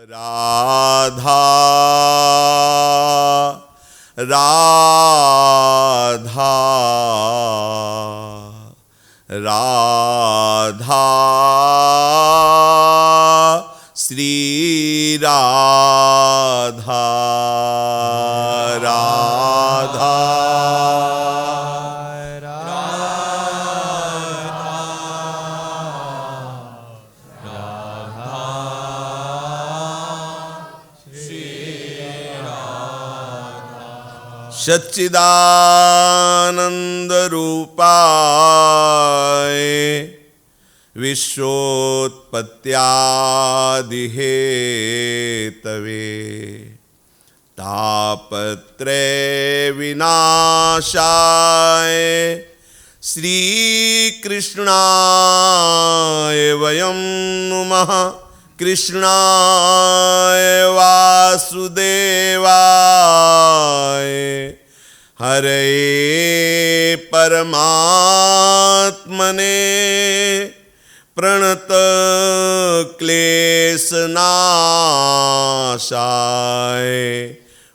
राधा राधा राधा श्री राधा राधा सच्चिदानंद रूपाय विश्वोत्पत्त्यादिहेतवे तापत्रय विनाशाय श्रीकृष्णाय वयं नुमः कृष्णाय वासुदेवाय हरे परमात्मने प्रणत क्लेशनाशाय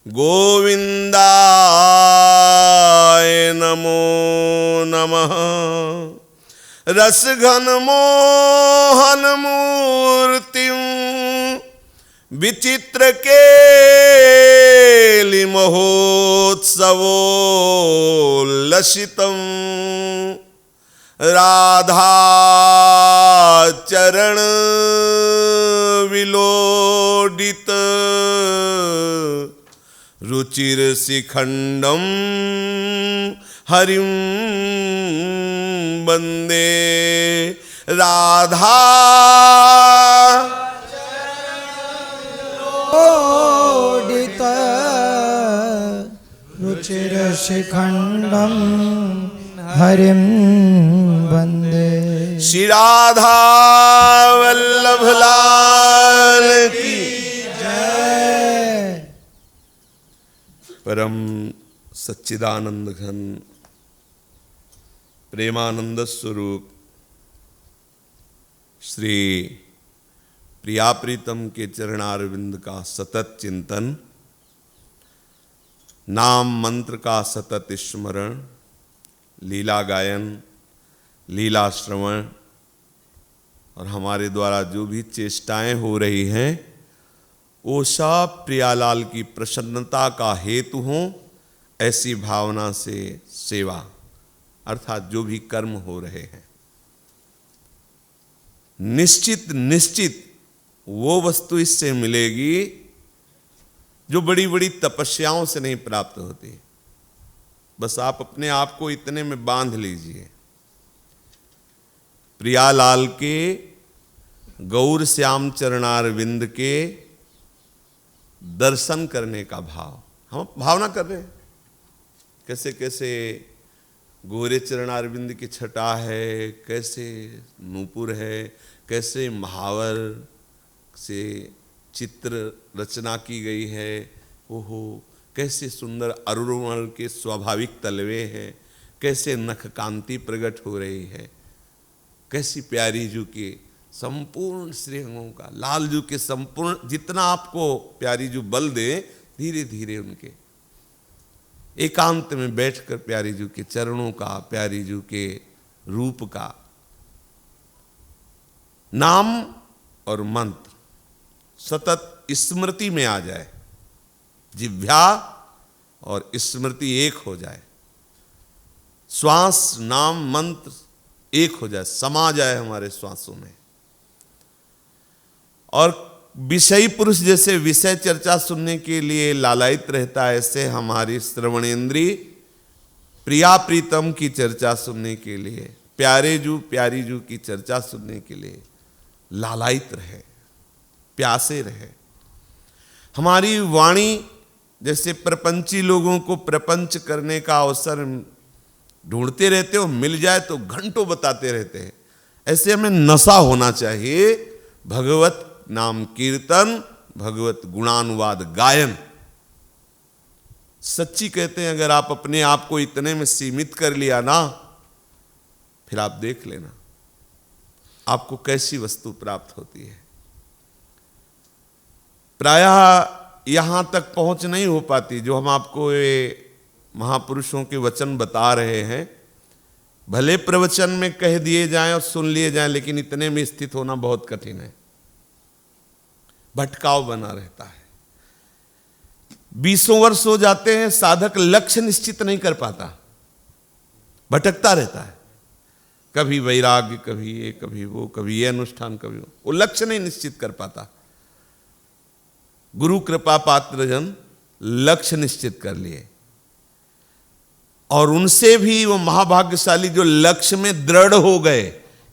गोविंदाय नमो नमः। रसघन मोहन मूर्तिं विचित्र केलि महोत्सवोल्लसितं राधा चरण विलोडित रुचिर शिखंडम हरिं वंदे। राधा लोडित रुचिर शिखंडम हरिं वंदे। श्री राधा वल्लभ लाल की जय। परम सच्चिदानंद घन प्रेमानंद स्वरूप श्री प्रिया प्रीतम के चरणारविंद का सतत चिंतन, नाम मंत्र का सतत स्मरण, लीला गायन, लीला श्रवण और हमारे द्वारा जो भी चेष्टाएं हो रही हैं वो सब प्रियालाल की प्रसन्नता का हेतु हों, ऐसी भावना से सेवा अर्थात जो भी कर्म हो रहे हैं निश्चित निश्चित वो वस्तु इससे मिलेगी जो बड़ी बड़ी तपस्याओं से नहीं प्राप्त होती। बस आप अपने आप को इतने में बांध लीजिए, प्रियालाल के गौर श्याम चरणारविंद के दर्शन करने का भाव हम भावना कर रहे हैं। कैसे कैसे गोरे चरणारविंद की छटा है, कैसे नूपुर है, कैसे महावर से चित्र रचना की गई है, ओहो कैसे सुंदर अरुणमल के स्वाभाविक तलवे हैं, कैसे नख कांति प्रकट हो रही है, कैसी प्यारी जू के संपूर्ण श्रीअंगों का, लाल जू के संपूर्ण, जितना आपको प्यारी जू बल दे धीरे धीरे उनके एकांत में बैठकर प्यारी जू के चरणों का, प्यारी जू के रूप का नाम और मंत्र सतत स्मृति में आ जाए, जिह्वा और स्मृति एक हो जाए, श्वास नाम मंत्र एक हो जाए, समा जाए हमारे श्वासों में। और विषयी पुरुष जैसे विषय चर्चा सुनने के लिए लालायित रहता है, ऐसे हमारी श्रवणेन्द्री प्रिया प्रीतम की चर्चा सुनने के लिए, प्यारे जू प्यारी जू की चर्चा सुनने के लिए लालायित रहे, प्यासे रहे। हमारी वाणी जैसे प्रपंची लोगों को प्रपंच करने का अवसर ढूंढते रहते हो, मिल जाए तो घंटों बताते रहते हैं, ऐसे हमें नशा होना चाहिए भगवत नाम कीर्तन, भगवत गुणानुवाद गायन। सच्ची कहते हैं, अगर आप अपने आप को इतने में सीमित कर लिया ना, फिर आप देख लेना आपको कैसी वस्तु प्राप्त होती है। प्रायः यहाँ तक पहुँच नहीं हो पाती जो हम आपको ये महापुरुषों के वचन बता रहे हैं। भले प्रवचन में कह दिए जाएं और सुन लिए जाएं, लेकिन इतने में स्थित होना बहुत कठिन है। भटकाव बना रहता है। 20 वर्ष हो जाते हैं, साधक लक्ष्य निश्चित नहीं कर पाता, भटकता रहता है। कभी वैराग्य, कभी ये, कभी वो, कभी ये अनुष्ठान, कभी वो लक्ष्य नहीं निश्चित कर पाता। गुरु कृपा पात्र जन लक्ष्य निश्चित कर लिए, और उनसे भी वो महाभाग्यशाली जो लक्ष्य में दृढ़ हो गए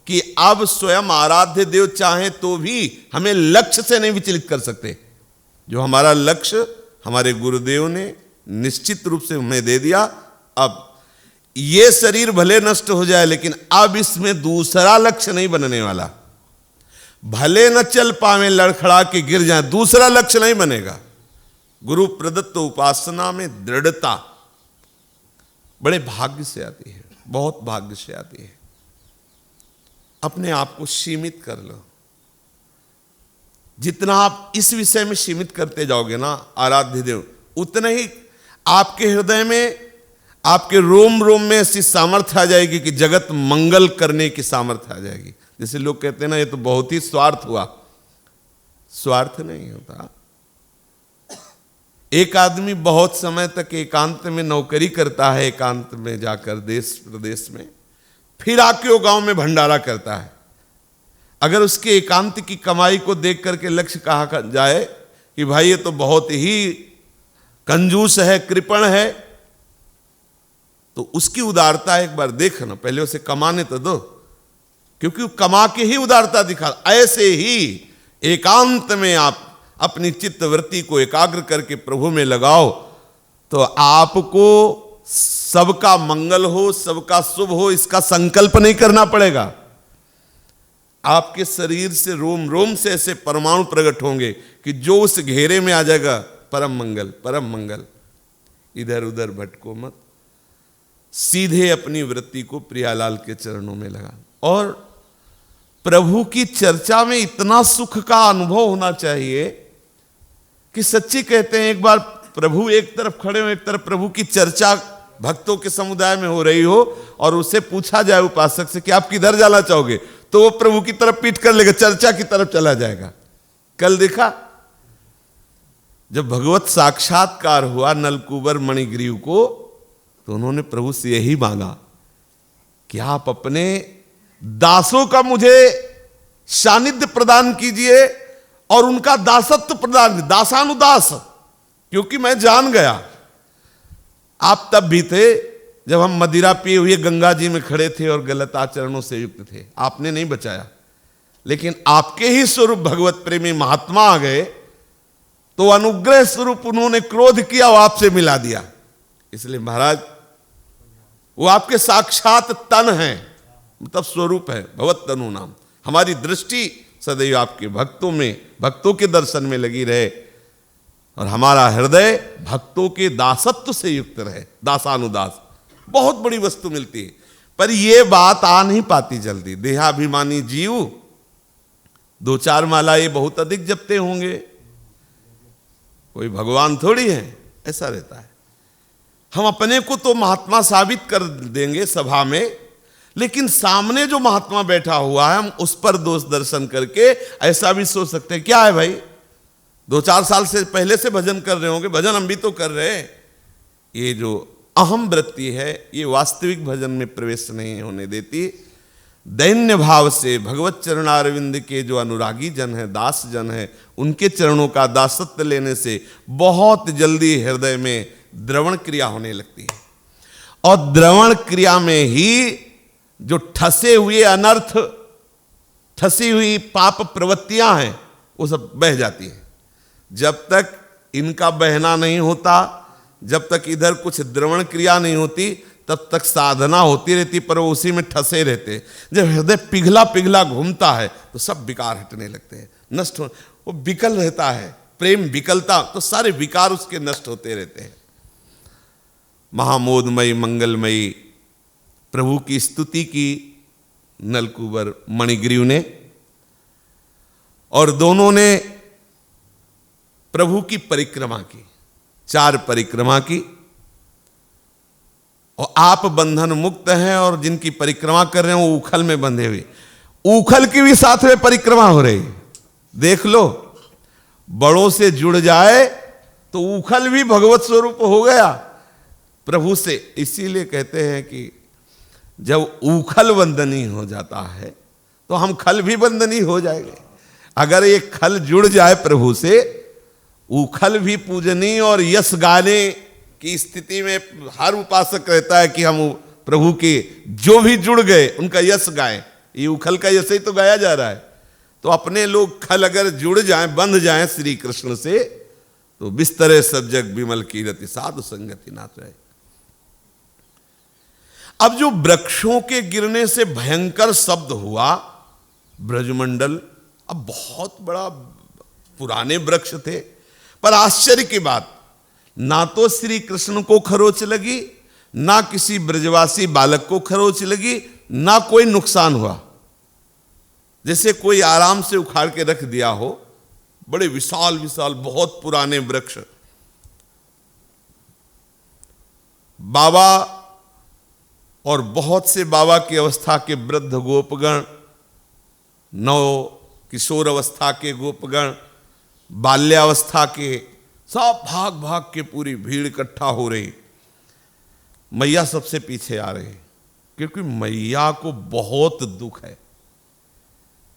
कि अब स्वयं आराध्य देव चाहे तो भी हमें लक्ष्य से नहीं विचलित कर सकते। जो हमारा लक्ष्य हमारे गुरुदेव ने निश्चित रूप से हमें दे दिया। अब ये शरीर भले नष्ट हो जाए, लेकिन अब इसमें दूसरा लक्ष्य नहीं बनने वाला। भले न चल पावे लड़खड़ा के गिर जाए, दूसरा लक्ष्य नहीं बनेगा। गुरु प्रदत्त उपासना में दृढ़ता बड़े भाग्य से आती है, बहुत भाग्य से आती है। अपने आप को सीमित कर लो। जितना आप इस विषय में सीमित करते जाओगे ना आराध्य देव, उतना ही आपके हृदय में, आपके रोम रोम में ऐसी सामर्थ्य आ जाएगी कि जगत मंगल करने की सामर्थ्य आ जाएगी। जैसे लोग कहते हैं ना, ये तो बहुत ही स्वार्थ हुआ। स्वार्थ नहीं होता। एक आदमी बहुत समय तक एकांत में नौकरी करता है, एकांत में जाकर देश प्रदेश में, फिर आके वो गांव में भंडारा करता है। अगर उसके एकांत की कमाई को देख करके लक्ष्य कहा जाए कि भाई ये तो बहुत ही कंजूस है, कृपण है, तो उसकी उदारता एक बार देखना, पहले उसे कमाने तो दो, क्योंकि कमा के ही उदारता दिखा। ऐसे ही एकांत में आप अपनी चित्तवृत्ति को एकाग्र करके प्रभु में लगाओ, तो आपको सबका मंगल हो, सबका शुभ हो, इसका संकल्प नहीं करना पड़ेगा। आपके शरीर से रोम रोम से ऐसे परमाणु प्रकट होंगे कि जो उस घेरे में आ जाएगा, परम मंगल, परम मंगल। इधर उधर भटको मत, सीधे अपनी वृत्ति को प्रियालाल के चरणों में लगा। और प्रभु की चर्चा में इतना सुख का अनुभव होना चाहिए कि सच्ची कहते हैं, एक बार प्रभु एक तरफ खड़े हो, एक तरफ प्रभु की चर्चा भक्तों के समुदाय में हो रही हो, और उससे पूछा जाए उपासक से कि आप किधर जाना चाहोगे, तो वो प्रभु की तरफ पीठ कर लेगा, चर्चा की तरफ चला जाएगा। कल देखा जब भगवत साक्षात्कार हुआ नलकूबर मणिग्रीव को, तो उन्होंने प्रभु से यही मांगा कि आप अपने दासों का मुझे सानिध्य प्रदान कीजिए और उनका दासत्व प्रदान, दासानुदास, क्योंकि मैं जान गया। आप तब भी थे जब हम मदिरा पिए हुए गंगा जी में खड़े थे और गलत आचरणों से युक्त थे, आपने नहीं बचाया। लेकिन आपके ही स्वरूप भगवत प्रेमी महात्मा आ गए, तो अनुग्रह स्वरूप उन्होंने क्रोध किया और आपसे मिला दिया। इसलिए महाराज वो आपके साक्षात तन है, मतलब स्वरूप है, भगवत तनु नाम। हमारी दृष्टि सदैव आपके भक्तों में, भक्तों के दर्शन में लगी रहे, और हमारा हृदय भक्तों के दासत्व से युक्त रहे, दासानुदास। बहुत बड़ी वस्तु मिलती है, पर यह बात आ नहीं पाती जल्दी। देहाभिमानी जीव 2-4 माला ये बहुत अधिक जपते होंगे, कोई भगवान थोड़ी है, ऐसा रहता है। हम अपने को तो महात्मा साबित कर देंगे सभा में, लेकिन सामने जो महात्मा बैठा हुआ है, हम उस पर दोष दर्शन करके ऐसा भी सोच सकते हैं, क्या है भाई 2-4 साल से पहले से भजन कर रहे होंगे, भजन हम भी तो कर रहे हैं। ये जो अहम वृत्ति है, ये वास्तविक भजन में प्रवेश नहीं होने देती। दैन्य भाव से भगवत चरणारविंद के जो अनुरागी जन है, दास जन है, उनके चरणों का दासत्व लेने से बहुत जल्दी हृदय में द्रवण क्रिया होने लगती है, और द्रवण क्रिया में ही जो ठसे हुए अनर्थ, ठसी हुई पाप प्रवृत्तियां हैं, वो सब बह जाती हैं। जब तक इनका बहना नहीं होता, जब तक इधर कुछ द्रवण क्रिया नहीं होती, तब तक साधना होती रहती, पर वो उसी में ठसे रहते। जब हृदय पिघला पिघला घूमता है, तो सब विकार हटने लगते हैं, नष्ट हो, वो विकल रहता है, प्रेम विकलता, तो सारे विकार उसके नष्ट होते रहते हैं। महामोदमयी मंगलमयी प्रभु की स्तुति की नलकूबर मणिग्रीव ने, और दोनों ने प्रभु की परिक्रमा की, 4 परिक्रमा की, और आप बंधन मुक्त हैं और जिनकी परिक्रमा कर रहे हैं वो उखल में बंधे हुए, उखल की भी साथ में परिक्रमा हो रही। देख लो, बड़ों से जुड़ जाए तो उखल भी भगवत स्वरूप हो गया प्रभु से। इसीलिए कहते हैं कि जब उखल वंदनी हो जाता है तो हम खल भी वंदनी हो जाएंगे। अगर ये खल जुड़ जाए प्रभु से, उखल भी पूजनी और यश गाने की स्थिति में हर उपासक रहता है कि हम प्रभु के जो भी जुड़ गए उनका यश गाएं। ये उखल का यश ही तो गाया जा रहा है। तो अपने लोग खल अगर जुड़ जाएं, बंध जाएं श्री कृष्ण से, तो बिस्तरे सब जग विमल कीरति साधु संगति नाथ रहे। अब जो वृक्षों के गिरने से भयंकर शब्द हुआ, ब्रजमंडल, अब बहुत बड़ा पुराने वृक्ष थे, पर आश्चर्य की बात, ना तो श्री कृष्ण को खरोच लगी, ना किसी ब्रजवासी बालक को खरोच लगी, ना कोई नुकसान हुआ। जैसे कोई आराम से उखाड़ के रख दिया हो, बड़े विशाल विशाल बहुत पुराने वृक्ष। बाबा और बहुत से बाबा की अवस्था के वृद्ध गोपगण, नव किशोर अवस्था के गोपगण, बाल्यावस्था के, सब भाग भाग के पूरी भीड़ इकट्ठा हो रही। मैया सबसे पीछे आ रही, क्योंकि मैया को बहुत दुख है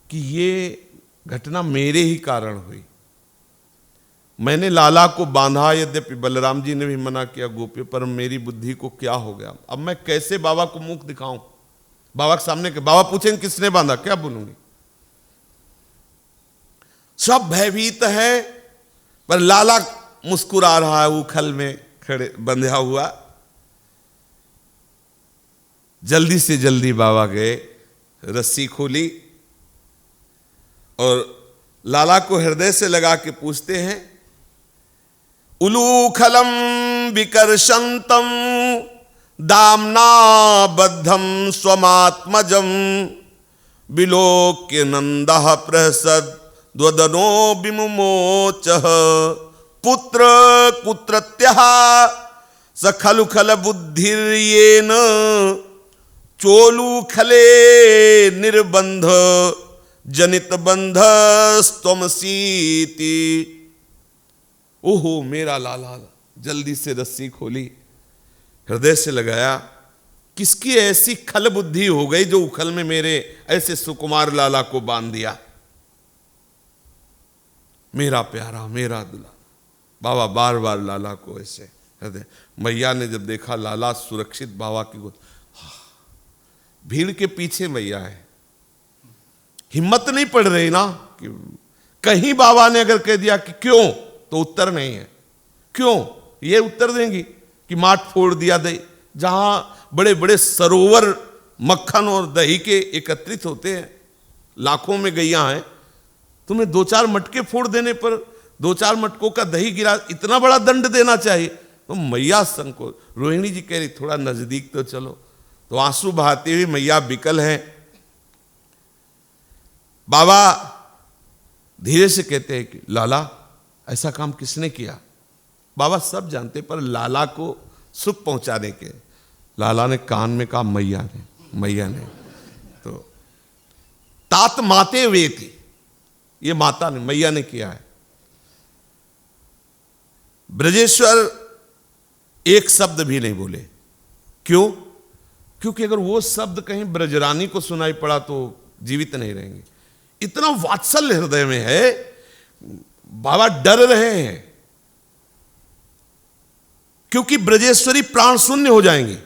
कि ये घटना मेरे ही कारण हुई। मैंने लाला को बांधा, यद्यपि बलराम जी ने भी मना किया गोपियों, पर मेरी बुद्धि को क्या हो गया, अब मैं कैसे बाबा को मुख दिखाऊं, बाबा के सामने के बाबा पूछेंगे किसने बांधा, क्या बोलूंगी। सब भयभीत है, पर लाला मुस्कुरा रहा है उखल में खड़े बंधा हुआ। जल्दी से जल्दी बाबा गए, रस्सी खोली और लाला को हृदय से लगा के पूछते हैं, उलूखलम विकर्षंतम दामना बद्धम स्वमात्मजम विलोक्य नंदः प्रहसद द्वदनो विमुमोचः पुत्र कुत्रत्यः सखलुखल बुद्धिर्येन चोलूखले निर्बंध जनित बंध स्तमसीति। ओहो मेरा लाला, जल्दी से रस्सी खोली, हृदय से लगाया, किसकी ऐसी खल बुद्धि हो गई जो उखल में मेरे ऐसे सुकुमार लाला को बांध दिया। मेरा प्यारा, मेरा दुला। बाबा बार बार लाला को ऐसे हृदय। मैया ने जब देखा लाला सुरक्षित बाबा की गोद, भीड़ के पीछे मैया है, हिम्मत नहीं पड़ रही ना कि कहीं बाबा ने अगर कह दिया कि क्यों, तो उत्तर नहीं है। क्यों ये उत्तर देंगी कि माठ फोड़ दिया दही, जहां बड़े बड़े सरोवर मक्खन और दही के एकत्रित होते हैं, लाखों में गैया हैं, तुम्हें 2-4 मटके फोड़ देने पर 2-4 मटकों का दही गिरा, इतना बड़ा दंड देना चाहिए। तो मैया संकोच। रोहिणी जी कह रही थोड़ा नजदीक तो चलो, तो आंसू बहाती हुई मैया विकल है। बाबा धीरे से कहते हैं कि लाला ऐसा काम किसने किया। बाबा सब जानते, पर लाला को सुख पहुंचाने के लाला ने कान में कहा मैया ने। तो तात माते वे थी, ये माता ने, मैया ने किया है। ब्रजेश्वर एक शब्द भी नहीं बोले। क्यों? क्योंकि अगर वो शब्द कहीं ब्रजरानी को सुनाई पड़ा तो जीवित नहीं रहेंगे। इतना वात्सल्य हृदय में है, बाबा डर रहे हैं क्योंकि ब्रजेश्वरी प्राण शून्य हो जाएंगी,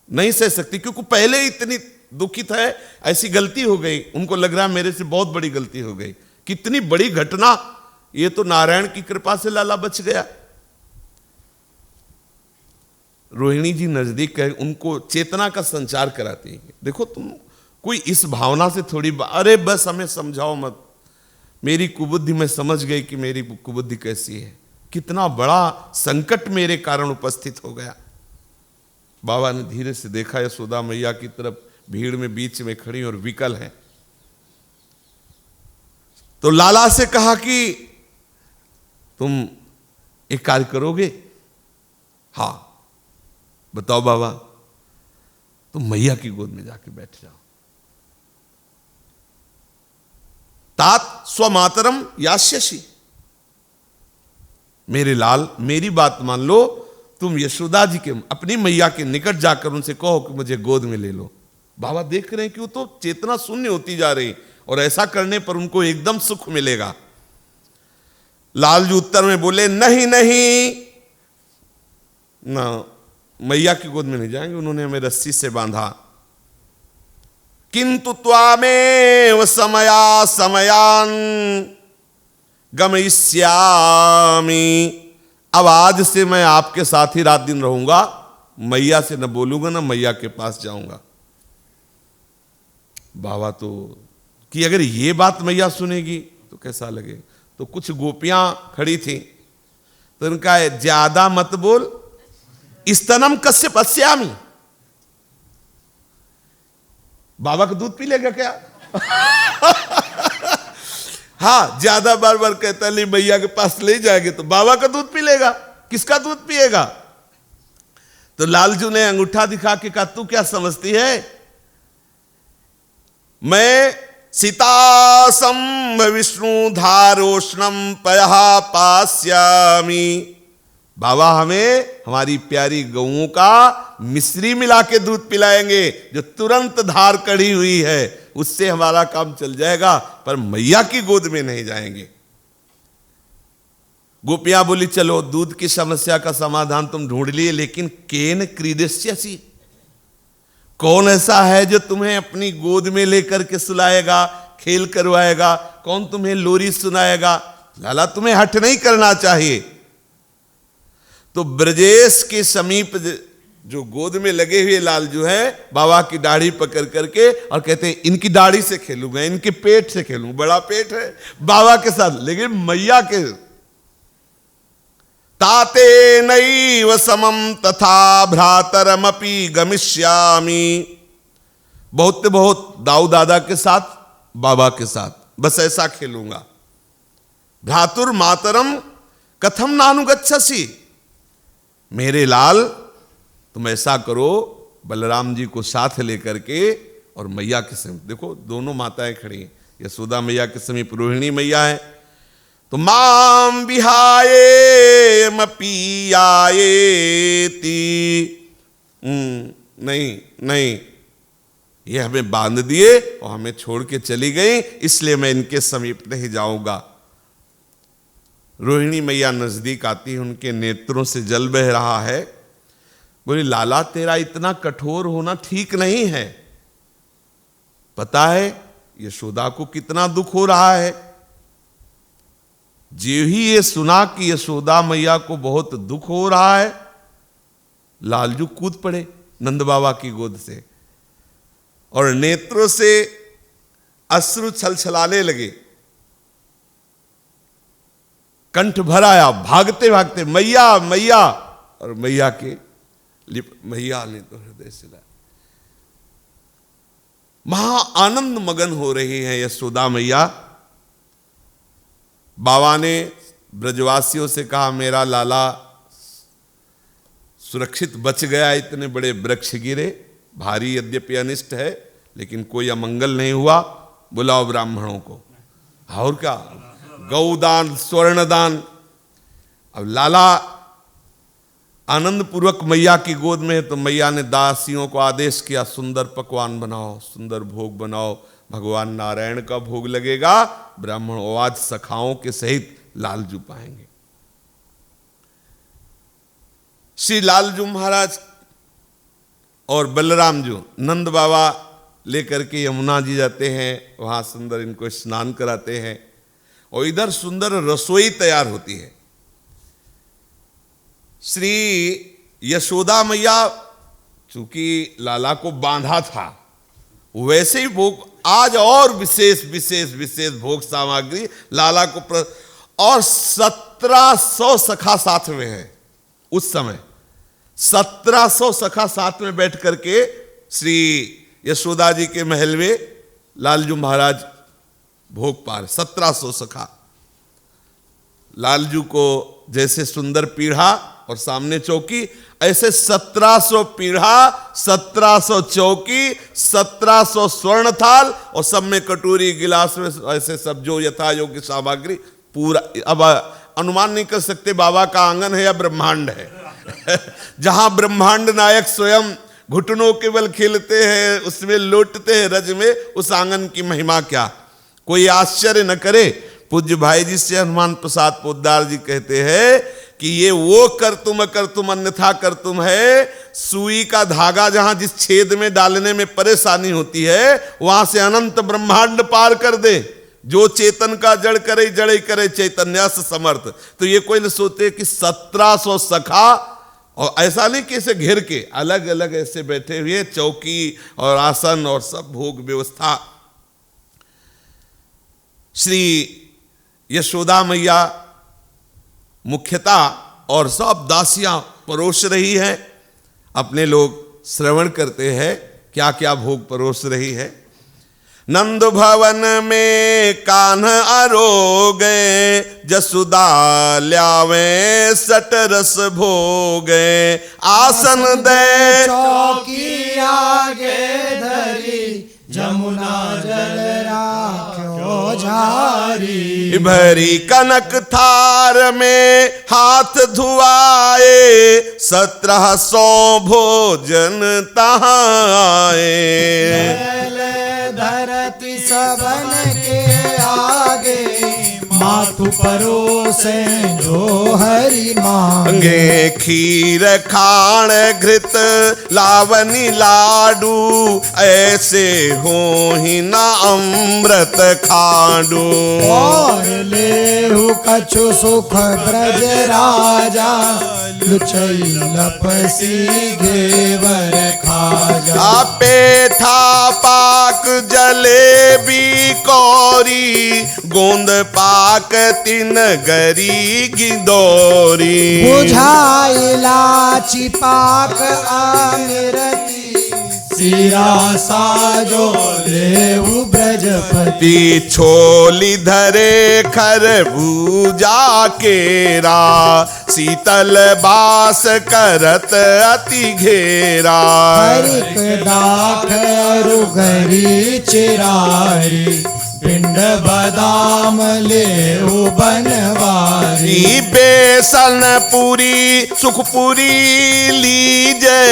नहीं सह सकती, क्योंकि पहले ही इतनी दुखित है, ऐसी गलती हो गई, उनको लग रहा है मेरे से बहुत बड़ी गलती हो गई। कितनी बड़ी घटना, ये तो नारायण की कृपा से लाला बच गया। रोहिणी जी नजदीक है, उनको चेतना का संचार कराती है। देखो तुम कोई इस भावना से थोड़ी, अरे बस हमें समझाओ मत, मेरी कुबुद्धि में समझ गई कि मेरी कुबुद्धि कैसी है, कितना बड़ा संकट मेरे कारण उपस्थित हो गया। बाबा ने धीरे से देखा यशोदा मैया की तरफ, भीड़ में बीच में खड़ी और विकल है। तो लाला से कहा कि तुम एक कार्य करोगे? हाँ बताओ बाबा। तुम मैया की गोद में जाके बैठ जाओ। तात स्वमातरम यास्यसि, मेरे लाल मेरी बात मान लो, तुम यशोदा जी के अपनी मैया के निकट जाकर उनसे कहो कि मुझे गोद में ले लो। बाबा देख रहे हैं कि वो तो चेतना शून्य होती जा रही, और ऐसा करने पर उनको एकदम सुख मिलेगा। लालजू उत्तर में बोले नहीं नहीं ना, मैया की गोद में नहीं जाएंगे, उन्होंने हमें रस्सी से बांधा। किंतु त्वामेव समया समयान गमयिष्यामि, अब आज से मैं आपके साथ ही रात दिन रहूंगा, मैया से न बोलूंगा न मैया के पास जाऊंगा। बाबा तो कि अगर ये बात मैया सुनेगी तो कैसा लगे। तो कुछ गोपियां खड़ी थी, तो उनका ज्यादा मत बोल, स्तनम कस्य पश्यामि, बाबा का दूध पी लेगा क्या? हाँ, ज्यादा बार बार कहता नहीं मैया के पास ले जाएंगे तो बाबा का दूध पी लेगा, किसका दूध पिएगा? तो लालजू ने अंगूठा दिखा के कहा तू क्या समझती है, मैं सीतासम विष्णु धारोष्णम पयहा पास्यामि, बाबा हमें हमारी प्यारी गऊओं का मिश्री मिला के दूध पिलाएंगे जो तुरंत धार कढ़ी हुई है, उससे हमारा काम चल जाएगा, पर मैया की गोद में नहीं जाएंगे। गोपियां बोली चलो दूध की समस्या का समाधान तुम ढूंढ लिए, लेकिन केन क्रीडिष्यसि, कौन ऐसा है जो तुम्हें अपनी गोद में लेकर के सुलाएगा, खेल करवाएगा, कौन तुम्हें लोरी सुनाएगा? लाला तुम्हें हठ नहीं करना चाहिए। तो ब्रजेश के समीप जो गोद में लगे हुए लालजू है, बाबा की दाढ़ी पकड़ करके और कहते हैं इनकी दाढ़ी से खेलूंगा, इनके पेट से खेलूंगा, बड़ा पेट है बाबा के साथ, लेकिन मैया के ताते नैव समम तथा भ्रातरमपि गमिष्यामि, बहुत बहुत दाऊ दादा के साथ बाबा के साथ बस ऐसा खेलूंगा। भ्रातुर मातरम कथम नानुगच्छसि, मेरे लाल तुम ऐसा करो, बलराम जी को साथ लेकर के और मैया के समीप, देखो दोनों माताएं खड़ी हैं, यशोदा मैया के समीप रोहिणी मैया है, तो माम विहाये मपीयायेति, नहीं नहीं, ये हमें बांध दिए और हमें छोड़ के चली गई, इसलिए मैं इनके समीप नहीं जाऊंगा। रोहिणी मैया नजदीक आती है, उनके नेत्रों से जल बह रहा है। बोली लाला तेरा इतना कठोर होना ठीक नहीं है, पता है यशोदा को कितना दुख हो रहा है। जो ही ये सुना कि यशोदा मैया को बहुत दुख हो रहा है, लालजू कूद पड़े नंद बाबा की गोद से और नेत्रों से अश्रु छलछलाने लगे, कंठ भर आया, भागते भागते मैया मैया, और मैया के मैया ने तो हृदय से लाया। महा आनंद मगन हो रही है यशोदा मैया। बाबा ने ब्रजवासियों से कहा मेरा लाला सुरक्षित बच गया, इतने बड़े वृक्ष गिरे, भारी यद्यपि अनिष्ट है लेकिन कोई अमंगल नहीं हुआ, बुलाओ ब्राह्मणों को। और क्या, गौदान स्वर्णदान। अब लाला आनंद पूर्वक मैया की गोद में है, तो मैया ने दासियों को आदेश किया सुंदर पकवान बनाओ, सुंदर भोग बनाओ, भगवान नारायण का भोग लगेगा, ब्राह्मण आज सखाओं के सहित लालजू पाएंगे। श्री लालजू महाराज और बलराम जी नंद बाबा लेकर के यमुना जी जाते हैं, वहां सुंदर इनको स्नान कराते हैं और इधर सुंदर रसोई तैयार होती है। श्री यशोदा मैया चूंकि लाला को बांधा था, वैसे ही भोग आज और विशेष विशेष विशेष भोग सामग्री लाला को और 1700 सखा साथ में है। उस समय 1700 सखा साथ में बैठ करके श्री यशोदा जी के महल में लालजू महाराज भोग पा रहे, 1700 सखा। लालजू को जैसे सुंदर पीढ़ा और सामने चौकी, ऐसे 1700 पीढ़ा, 1700 चौकी, 1700 स्वर्ण थाल और सब में कटोरी गिलास में ऐसे सब जो यथा योग्य सामग्री पूरा। अब अनुमान नहीं कर सकते बाबा का आंगन है या ब्रह्मांड है। जहां ब्रह्मांड नायक स्वयं घुटनों के बल खेलते हैं, उसमें लौटते हैं रज में, उस आंगन की महिमा क्या। कोई आश्चर्य न करे। पूज्य भाई जी से हनुमान प्रसाद पोद्दार जी कहते हैं कि ये वो करतुम अन्यथा करतुम है। सुई का धागा जहां जिस छेद में डालने में परेशानी होती है, वहां से अनंत ब्रह्मांड पार कर दे। जो चेतन का जड़ करे जड़े करे चैतन्यस समर्थ। तो ये कोई न सोचे कि 1700 सखा, और ऐसा नहीं कि इसे घेर के अलग अलग ऐसे बैठे हुए, चौकी और आसन और सब भोग व्यवस्था। श्री यशोदा मैया मुख्यतः और सब दासियां परोस रही हैं। अपने लोग श्रवण करते हैं क्या क्या भोग परोस रही है। नंद भवन में कान्ह आरोगे, जसुदा ल्यावे सट रस भोगे। आसन दे चौकी आगे धरी, जमुना जल राख्यो झारी। भरी कनक थार में हाथ धुआए, 1700 भोजन तहाए। धरती सबन के आगे, मातु परोसे जो हरि मांगे। खीर खाण घृत लावनी लाडू, ऐसे हो ही ना अमृत खाडू। और लेहु कछु सुख ब्रज राजा, लुचई लपसी घेवर खाजा। पेठा पाक जलेबी कौरी, गोंद पाक तिन गरी गिदौरी। बुझाई लाची पाक आमिरती, सिरा साजो लेहु ब्रजपति। छोली धरे खरबूजा केरा, शीतल बास करत अति घेरा। हरिक दाख रुगरी चिरारी, पिंड बादाम लेहु बनवारी। बेसन पूरी सुखपुरी लीजे,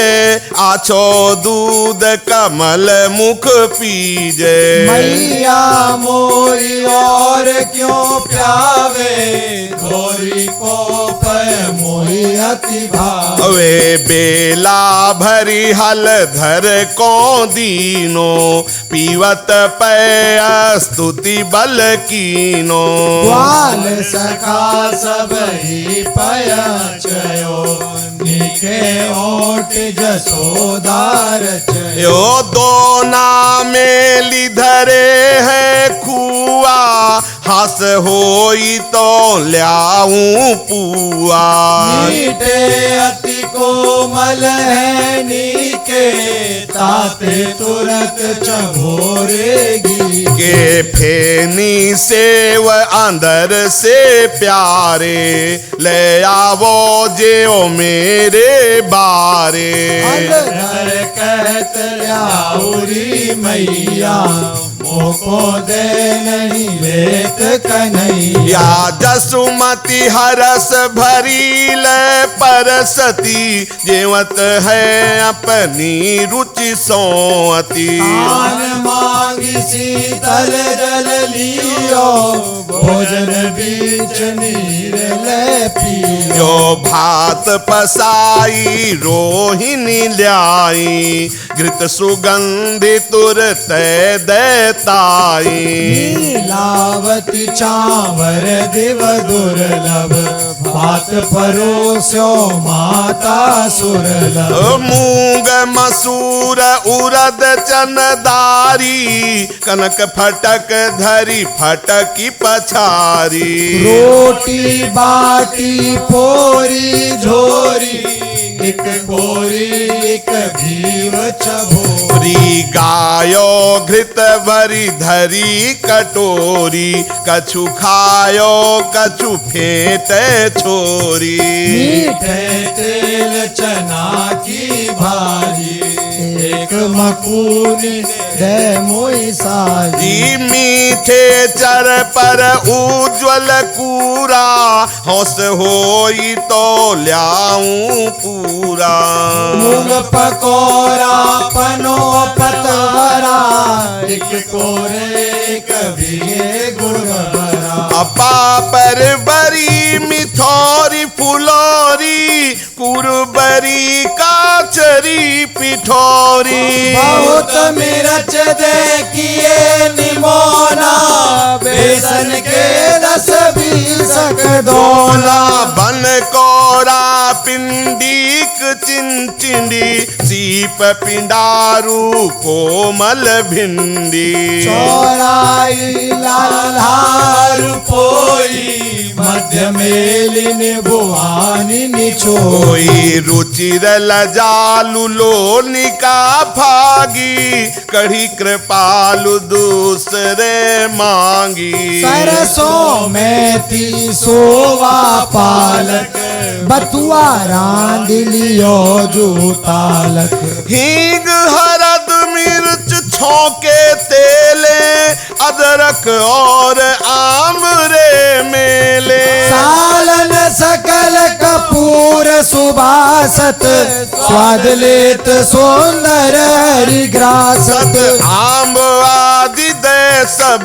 आछो दूध कमल मुख पीजे। मैया मोरी और क्यों प्यावे, गोरी को पय मोही अति भावे। बेला भरी हल धर को दीनो, पीवत पय स्तुति बल कीनो। ग्वाल सखा सब ही पयचयो, निके ओट जसोदार चयो। यो दोना मेली धरे है खुआ, हस होई तो ल्याऊं पुआ। मीठे अति कोमल है नीके, ताते तुरंत चभोरेगी। के फेनी सेव अंदर से प्यारे, ले आवो जेओ मेरे बारे। अंदर कहत ल्याउरी मैया, मोको दे नहीं लेत कन्हैया। जसुमती हरस भरी ले परसती, जेवत है अपनी रुचि सोअती। आन मांगी शीतल जल लियो, भोजन बीच नीर ले पियो। जो भात पसाई रोहिणी ल्याई, घृत सुगंधि तुरत देताई। नीलावती चावर दिव दुर्लभ, भात परोस्यो माता सुरलभ। मूंग मसूर उरद चनदारी, कनक फटक धरी फटकी पछारी। रोटी बाटी पोरी झोरी, एक कोरी एक भीव चभोरी। गायो घृत भरी धरी कटोरी, कछु खायो कछु फेंटे छोरी। मीठे तेल चना की भारी, एक मकूनी दे मोई साजी। मीठे चर पर उज्ज्वल कूरा, हौस होई तो ल्याऊं पूरा। मूंग पकोरा पनो पतवरा, एक कोरे एक भीगे गुड़ भरा। पापर बरी मिठौरी फुलौरी, कुरबरी काचरी पिठौरी। बहुत मिर्च देखिए निमोना, बेसन के 10-20 दोना। बन कोरा पिंडीक चिंचिंडी, सीप पिंडारू कोमल भिंडी। चौराई लाल्हार पोई, मध्य मेलिन भुवानी निचोई। रुचिर लजालु लोनिका भागी, कढ़ी कृपालु दूसरे मांगी। सरसों मेथी सोवा पालक, बथुआ रांध लियो जूतालक। हींग हरद मिर्च छौके तेले, अदरक और आमरे मेले। सालन सकल कपूर सुबासत, स्वाद लेत सुंदर हरिग्रासत। आम्ब आदि दे सब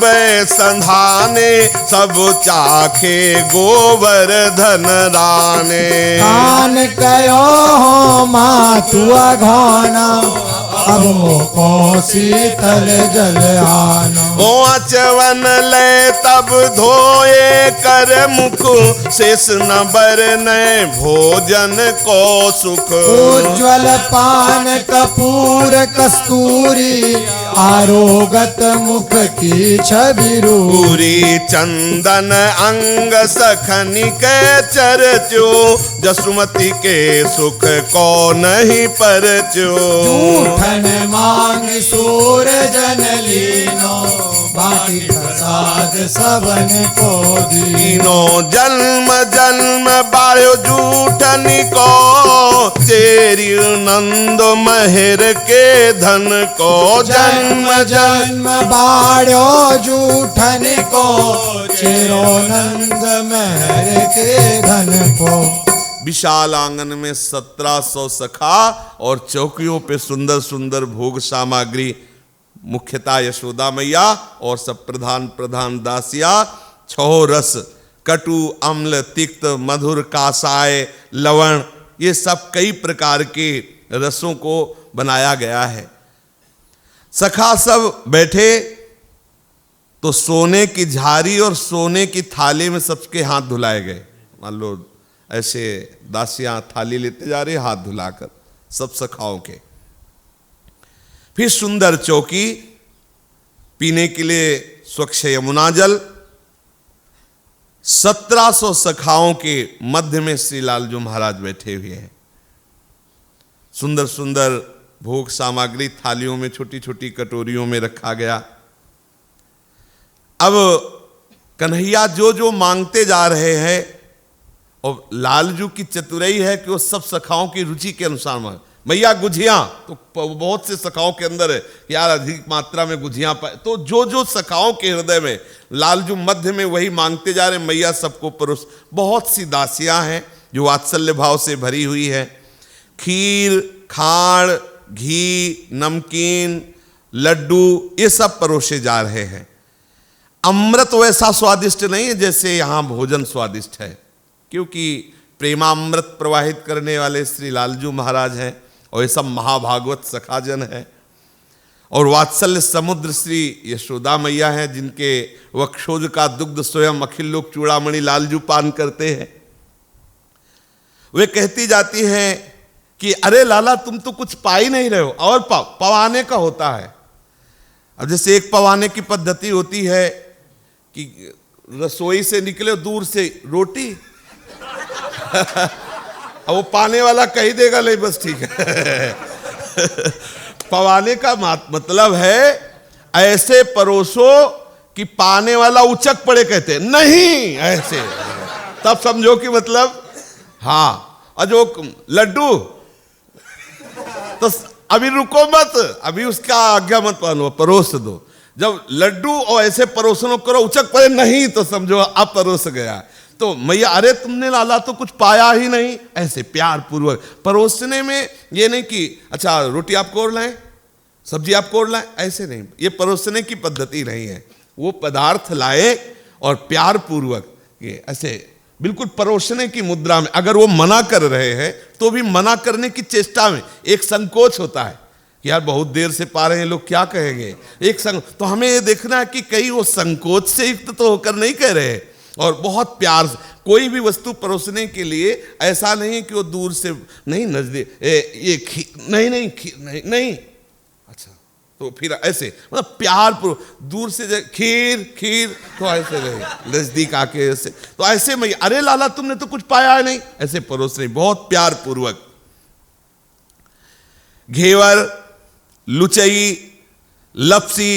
संधाने, सब चाखे गोवर्धन राने। कान कयो हो मातुआ घाना, अब मोको शीतल जल आना। ओ चवन ले तब धोए कर मुख, शेष न बरने भोजन को सुख। उज्ज्वल पान कपूर कस्तूरी, आरोगत मुख की छवि रूरी। चंदन अंग सखनी के चरचो, जसुमती के सुख को नहीं परचो। जूठन मांग सूर जन लीनो, बाकी प्रसाद सबन को दीनो। जन्म जन्म बायो जूठनी को, चेरी नंद महर के धन को। जन्म जन्म बाड़ो जूठन को, चेरो नंद महर के धन को। विशाल आंगन में 1700 सखा और चौकियों पे सुंदर सुंदर भोग सामग्री, मुख्यतः यशोदा मैया और सब प्रधान प्रधान दासिया। 6 रस, कटु अम्ल तिक्त मधुर कासाय लवण, ये सब कई प्रकार के रसों को बनाया गया है। सखा सब बैठे तो सोने की झारी और सोने की थाली में सबके हाथ धुलाए गए। मान लो ऐसे दासियां थाली लेते जा रहे हाथ धुलाकर, सब सखाओं के। फिर सुंदर चौकी, पीने के लिए स्वच्छ यमुना जल। 1700 सखाओं के मध्य में श्री लालजू महाराज बैठे हुए हैं। सुंदर सुंदर भोग सामग्री थालियों में, छोटी छोटी कटोरियों में रखा गया। अब कन्हैया जो जो मांगते जा रहे हैं, और लालजू की चतुराई है कि वो सब सखाओं की रुचि के अनुसार मांगे। मैया गुझियाँ, तो बहुत से सखाओं के अंदर है यार अधिक मात्रा में गुझियाँ पाए, तो जो जो सखाओं के हृदय में, लालजू मध्य में वही मांगते जा रहे। मैया सबको परोस। बहुत सी दासियां हैं जो वात्सल्य भाव से भरी हुई है। खीर, खाड़, घी, नमकीन, लड्डू, ये सब परोसे जा रहे हैं। अमृत वैसा स्वादिष्ट नहीं है जैसे यहाँ भोजन स्वादिष्ट है, क्योंकि प्रेमामृत प्रवाहित करने वाले श्री लालजू महाराज हैं और ये सब महाभागवत सखाजन है। और वात्सल्य समुद्र श्री यशोदा मैया हैं, जिनके वक्षोज का दुग्ध स्वयं अखिल लोक चूड़ामणि लालजू पान करते हैं। वे कहती जाती हैं कि अरे लाला तुम तो कुछ पा ही नहीं रहे हो, और पवाने का होता है। अब जैसे एक पवाने की पद्धति होती है कि रसोई से निकले दूर से रोटी अब वो पाने वाला कह देगा नहीं बस ठीक है। पवाने का मतलब है ऐसे परोसो कि पाने वाला उचक पड़े, कहते नहीं ऐसे, तब समझो कि मतलब हाँ। और जो लड्डू तो अभी रुको मत, अभी उसका आज्ञा मत मानो, परोस दो। जब लड्डू और ऐसे परोसनो करो उचक पड़े नहीं तो समझो अब परोस गया। तो मैया अरे तुमने लाला तो कुछ पाया ही नहीं, ऐसे प्यार पूर्वक परोसने में। ये नहीं कि अच्छा रोटी आप कोर लाएं, सब्जी आप कोर लाएं, ऐसे नहीं, ये परोसने की पद्धति नहीं है। वो पदार्थ लाए और प्यार पूर्वक ये ऐसे बिल्कुल परोसने की मुद्रा में। अगर वो मना कर रहे हैं तो भी मना करने की चेष्टा में एक संकोच होता है कि यार बहुत देर से पा रहे हैं लोग, क्या कहेंगे, एक तो हमें ये देखना है कि कहीं वो संकोच से युक्त तो होकर नहीं कह रहे, और बहुत प्यार से। कोई भी वस्तु परोसने के लिए ऐसा नहीं कि वो दूर से नहीं, नजदीक ये नहीं नहीं नहीं नहीं, अच्छा तो फिर ऐसे मतलब प्यार दूर से खीर खीर तो ऐसे रहे, नजदीक आके ऐसे तो ऐसे में अरे लाला तुमने तो कुछ पाया नहीं, ऐसे परोस रहे बहुत प्यार पूर्वक। घेवर, लुचई, लपसी,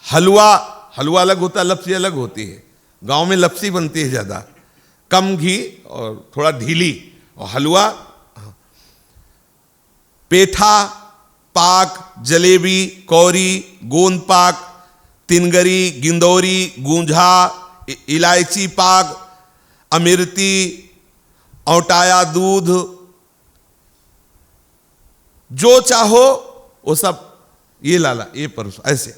हलवा, हलवा अलग होता है, लपसी अलग होती है। गांव में लपसी बनती है ज्यादा, कम घी और थोड़ा ढीली, और हलवा, पेठा, पाक, जलेबी, कौरी, गोंद पाक, तिनगरी, गिंदौरी, गूंझा, इलायची पाक, अमिर्ती, औटाया दूध, जो चाहो वो सब ये लाला ये परोस ऐसे।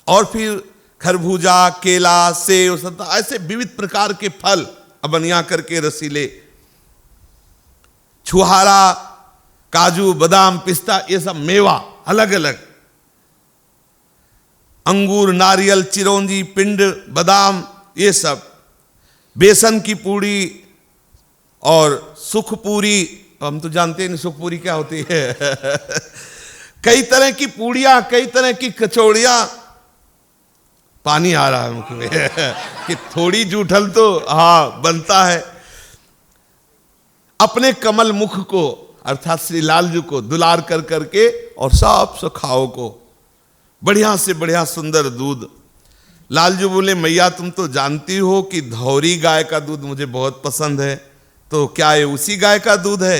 और फिर खरबूजा, केला, सेब, संतरा, ऐसे विविध प्रकार के फल बनिया करके रसीले, छुहारा, काजू, बादाम, पिस्ता, ये सब मेवा अलग अलग, अंगूर, नारियल, चिरौंजी, पिंड, बादाम, ये सब, बेसन की पूड़ी और सुखपूरी। हम तो जानते नहीं सुखपूरी क्या होती है। कई तरह की पूड़ियां, कई तरह की कचौड़ियां, पानी आ रहा है मुख में कि थोड़ी जूठल तो हाँ बनता है। अपने कमल मुख को अर्थात श्री लालजू को दुलार कर करके और सब सखाओं को बढ़िया से बढ़िया सुंदर दूध। लालजू बोले मैया तुम तो जानती हो कि धौरी गाय का दूध मुझे बहुत पसंद है, तो क्या ये उसी गाय का दूध है?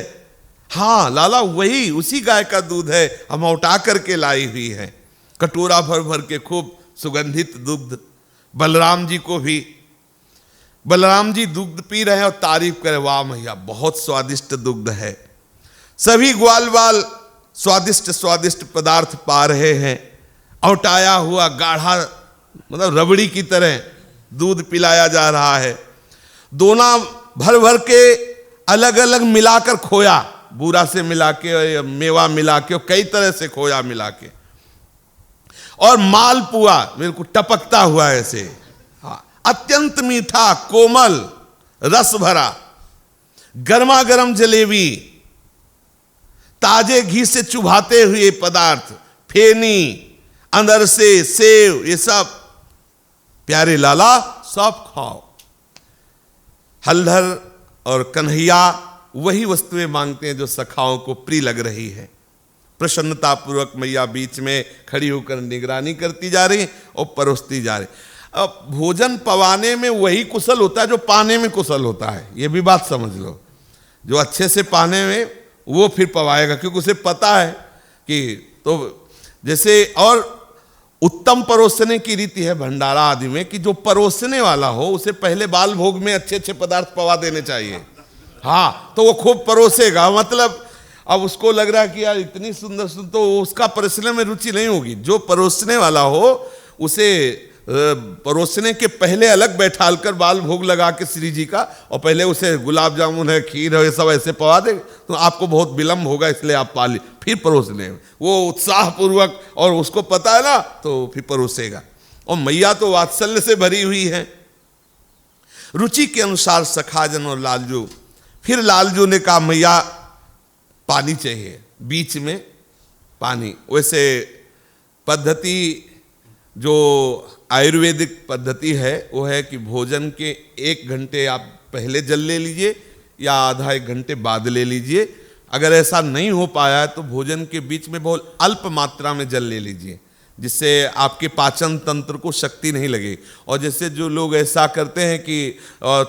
हाँ लाला वही उसी गाय का दूध है, हम उठा करके लाई हुई है, कटोरा भर भर के खूब सुगंधित दुग्ध। बलराम जी को भी, बलराम जी दुग्ध पी रहे हैं और तारीफ करे, वाह मैया बहुत स्वादिष्ट दुग्ध है। सभी ग्वाल बाल स्वादिष्ट स्वादिष्ट पदार्थ पा रहे हैं। औटाया हुआ गाढ़ा मतलब रबड़ी की तरह दूध पिलाया जा रहा है। दोना भर भर के अलग अलग मिलाकर खोया, बूरा से मिला के, मेवा मिला के, कई तरह से खोया मिला के, और मालपुआ बिल्कुल टपकता हुआ ऐसे, हाँ अत्यंत मीठा, कोमल, रस भरा, गर्मा गर्म जलेबी, ताजे घी से चुभाते हुए पदार्थ, फेनी, अंदर से सेव, ये सब प्यारे लाला सब खाओ। हलधर और कन्हैया वही वस्तुएं मांगते हैं जो सखाओं को प्रिय लग रही है। प्रसन्नता पूर्वक मैया बीच में खड़ी होकर निगरानी करती जा रही और परोसती जा रही। अब भोजन पवाने में वही कुशल होता है जो पाने में कुशल होता है, ये भी बात समझ लो। जो अच्छे से पाने में वो फिर पवाएगा, क्योंकि उसे पता है कि तो जैसे, और उत्तम परोसने की रीति है भंडारा आदि में कि जो परोसने वाला हो उसे पहले बाल भोग में अच्छे अच्छे पदार्थ पवा देने चाहिए। हाँ तो वो खूब परोसेगा, मतलब अब उसको लग रहा है कि यार इतनी सुंदर सुंदर, तो उसका परोसने में रुचि नहीं होगी। जो परोसने वाला हो उसे परोसने के पहले अलग बैठालकर बाल भोग लगा के श्री जी का, और पहले उसे गुलाब जामुन है, खीर है, ये सब ऐसे पवा दे तो आपको बहुत विलम्ब होगा, इसलिए आप पा ली, फिर परोसने वो उत्साह पूर्वक, और उसको पता है ना तो फिर परोसेगा। और मैया तो वात्सल्य से भरी हुई है। रुचि के अनुसार सखाजन और लालजू, फिर लालजू ने कहा मैया पानी चाहिए, बीच में पानी। वैसे पद्धति जो आयुर्वेदिक पद्धति है वो है कि भोजन के 1 घंटे आप पहले जल ले लीजिए, या आधा एक घंटे बाद ले लीजिए। अगर ऐसा नहीं हो पाया है तो भोजन के बीच में बहुत अल्प मात्रा में जल ले लीजिए, जिससे आपके पाचन तंत्र को शक्ति नहीं लगे। और जैसे जो लोग ऐसा करते हैं कि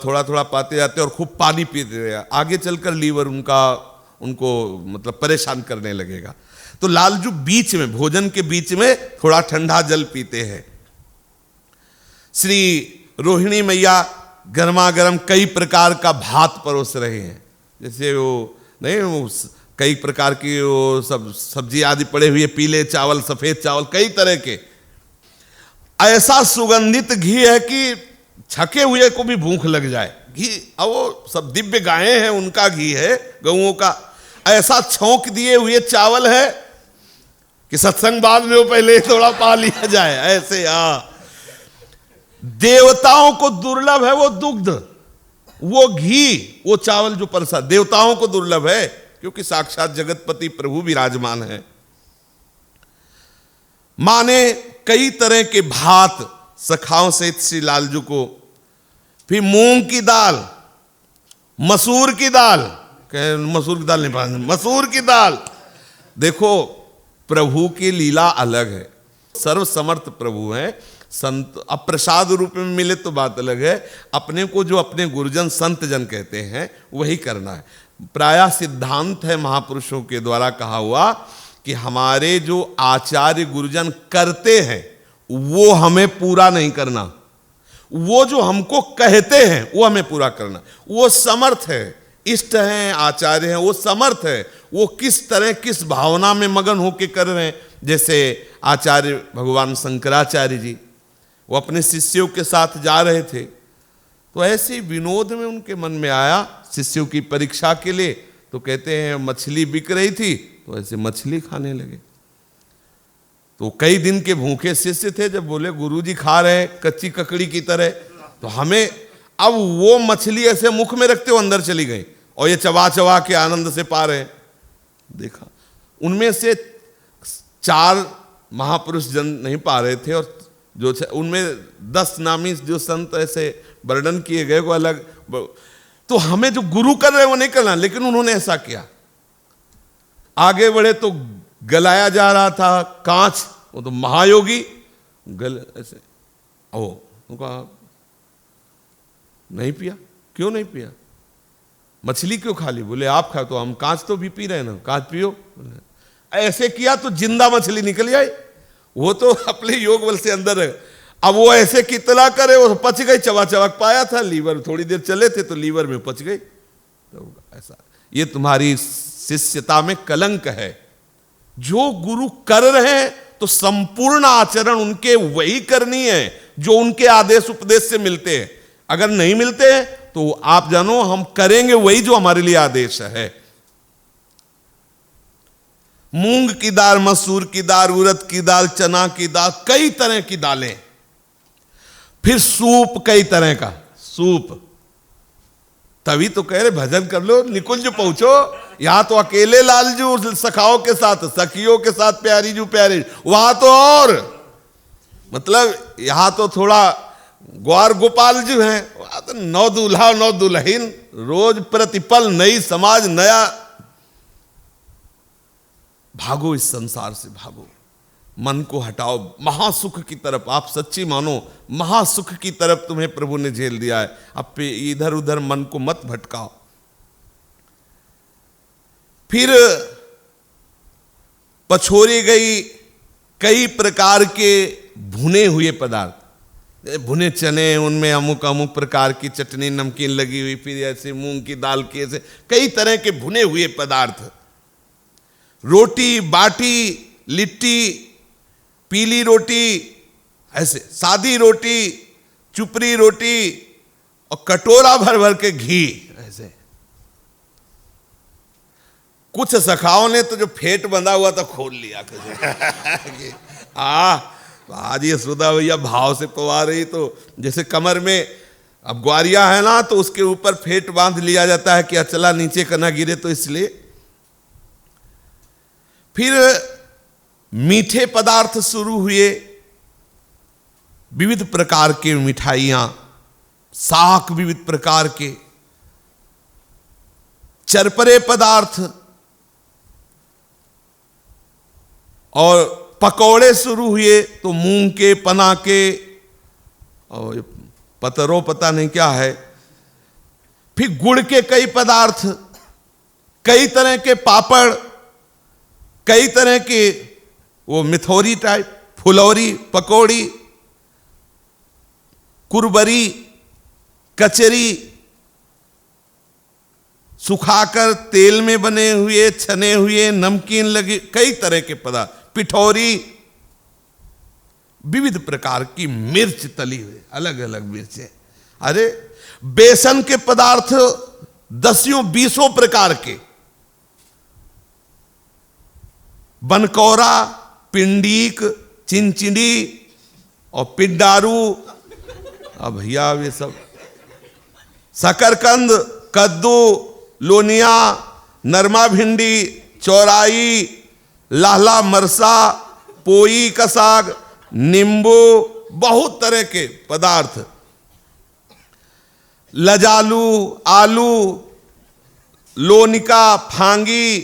थोड़ा थोड़ा पाते जाते हैं और खूब पानी पीते हैं, आगे चलकर लीवर उनको मतलब परेशान करने लगेगा। तो लालजू बीच में, भोजन के बीच में थोड़ा ठंडा जल पीते हैं। श्री रोहिणी मैया गर्मा गर्म कई प्रकार का भात परोस रहे हैं, जैसे वो कई प्रकार की वो सब सब्जी आदि पड़े हुए, पीले चावल, सफेद चावल, कई तरह के। ऐसा सुगंधित घी है कि छके हुए को भी भूख लग जाए। घी, अब वो सब दिव्य गायें हैं, उनका घी है, गऊओं का। ऐसा छौंक दिए हुए चावल है कि सत्संग बाद में वो पहले थोड़ा पा लिया जाए, ऐसे। देवताओं को दुर्लभ है वो दुग्ध, वो घी, वो चावल जो परसा देवताओं को दुर्लभ है, क्योंकि साक्षात जगतपति प्रभु विराजमान है। माने कई तरह के भात सखाओं सहित श्री लालजू को। फिर मूंग की दाल, मसूर की दाल, मसूर की दाल नहीं पा, मसूर की दाल। देखो प्रभु की लीला अलग है, सर्वसमर्थ प्रभु है। संत अब प्रसाद रूप में मिले तो बात अलग है, अपने को जो अपने गुरुजन संत जन कहते हैं वही करना है। प्रायः सिद्धांत है महापुरुषों के द्वारा कहा हुआ कि हमारे जो आचार्य गुरुजन करते हैं वो हमें पूरा नहीं करना, वो जो हमको कहते हैं वो हमें पूरा करना। वो समर्थ है, इष्ट हैं, आचार्य हैं, वो समर्थ है, वो किस तरह किस भावना में मगन होके कर रहे हैं। जैसे आचार्य भगवान शंकराचार्य जी, वो अपने शिष्यों के साथ जा रहे थे, तो ऐसे विनोद में उनके मन में आया शिष्यों की परीक्षा के लिए, तो कहते हैं मछली बिक रही थी तो ऐसे मछली खाने लगे। तो कई दिन के भूखे शिष्य थे, जब बोले गुरुजी खा रहे कच्ची ककड़ी की तरह, तो हमें, अब वो मछली ऐसे मुख में रखते हो अंदर चली गई और ये चबा चबा के आनंद से पा रहे। देखा उनमें से 4 महापुरुष जन नहीं पा रहे थे, और जो उनमें 10 नामी जो संत ऐसे वर्णन किए गए वो अलग। तो हमें जो गुरु कर रहे हैं वो नहीं करना, लेकिन उन्होंने ऐसा किया। आगे बढ़े तो गलाया जा रहा था कांच, वो तो महायोगी गल ऐसे कहा नहीं पिया। क्यों नहीं पिया? मछली क्यों खा ली? बोले आप खा, तो हम कांच तो भी पी रहे हैं ना, कांच पियो। ऐसे किया तो जिंदा मछली निकल आई, वो तो अपने योग बल से अंदर है। अब वो ऐसे कितना करे, वो पच गई, चबा चबक पाया था, लीवर थोड़ी देर चले थे तो लीवर में पच गई। तो ऐसा ये तुम्हारी शिष्यता में कलंक है। जो गुरु कर रहे हैं तो संपूर्ण आचरण उनके वही करनी है जो उनके आदेश उपदेश से मिलते हैं। अगर नहीं मिलते हैं तो आप जानो हम करेंगे वही जो हमारे लिए आदेश है। मूंग की दाल, मसूर की दाल, उड़द की दाल, चना की दाल, कई तरह की दालें। फिर सूप, कई तरह का सूप। तभी तो कह रहे भजन कर लो, निकुंज पहुंचो। यहां तो अकेले लालजू सखाओं के साथ, सखियों के साथ प्यारी जू प्यारी, वहां तो और मतलब यहां तो थोड़ा ग्वार गोपाल जी हैं, वहां तो 9 दूल्हा 9 दुल्हन, रोज प्रतिपल नई समाज नया। भागो इस संसार से, भागो, मन को हटाओ महासुख की तरफ। आप सच्ची मानो महासुख की तरफ तुम्हें प्रभु ने झेल दिया है। अब इधर उधर मन को मत भटकाओ। फिर पछोरी गई कई प्रकार के भुने हुए पदार्थ, भुने चने, उनमें अमुक अमुक प्रकार की चटनी नमकीन लगी हुई, फिर ऐसे मूंग की दाल के ऐसे कई तरह के भुने हुए पदार्थ, रोटी, बाटी, लिट्टी, पीली रोटी, ऐसे सादी रोटी, चुपड़ी रोटी, और कटोरा भर भर के घी। ऐसे कुछ सखाओं ने तो जो फेट बंधा हुआ था खोल लिया कैसे आज ये सुधा भैया भाव से पवा रही, तो जैसे कमर में अब ग्वारिया है ना, तो उसके ऊपर फेट बांध लिया जाता है कि अचला नीचे का ना गिरे, तो इसलिए। फिर मीठे पदार्थ शुरू हुए, विविध प्रकार के मिठाइयां, साग विविध प्रकार के, चरपरे पदार्थ और पकौड़े शुरू हुए तो मूंग के, पना के और पतरों पता नहीं क्या है, फिर गुड़ के कई पदार्थ, कई तरह के पापड़, कई तरह के वो मिथौरी टाइप, फुलौरी, पकौड़ी, कुरबरी, कचरी, सुखाकर तेल में बने हुए, छने हुए, नमकीन लगे, कई तरह के पदार्थ, पिठौरी, विविध प्रकार की मिर्च तली हुई, अलग अलग मिर्चें। अरे बेसन के पदार्थ 10-20 प्रकार के, बनकौरा, पिंडीक, चिंचिनी और पिंडारू, अब भैया ये सब, शकरकंद, कद्दू, लोनिया, नरमा भिंडी, चौराई, लाहला मरसा, पोई का साग, नींबू, बहुत तरह के पदार्थ, लजालू, आलू, लोनिका, फांगी,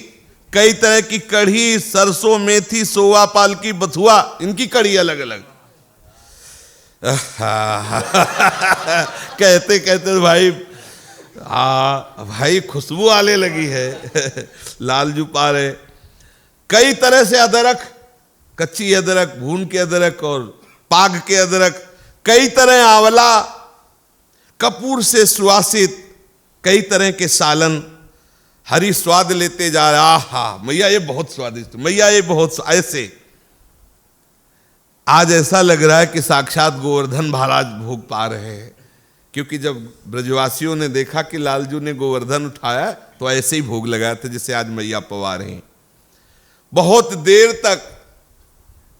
कई तरह की कढ़ी, सरसों, मेथी, सोवा, पालकी, बथुआ, इनकी कढ़ी अलग अलग। कहते कहते भाई भाई खुशबू आने लगी है। लालजू पा रहे, कई तरह से अदरक, कच्ची अदरक, भून के अदरक और पाग के अदरक, कई तरह आंवला, कपूर से सुवासित कई तरह के सालन, हरी स्वाद लेते जा रहा, आहा मैया ये बहुत स्वादिष्ट, मैया ये बहुत ऐसे। आज ऐसा लग रहा है कि साक्षात गोवर्धन महाराज भोग पा रहे हैं, क्योंकि जब ब्रजवासियों ने देखा कि लालजू ने गोवर्धन उठाया तो ऐसे ही भोग लगाया था जैसे आज मैया पवा रहे हैं। बहुत देर तक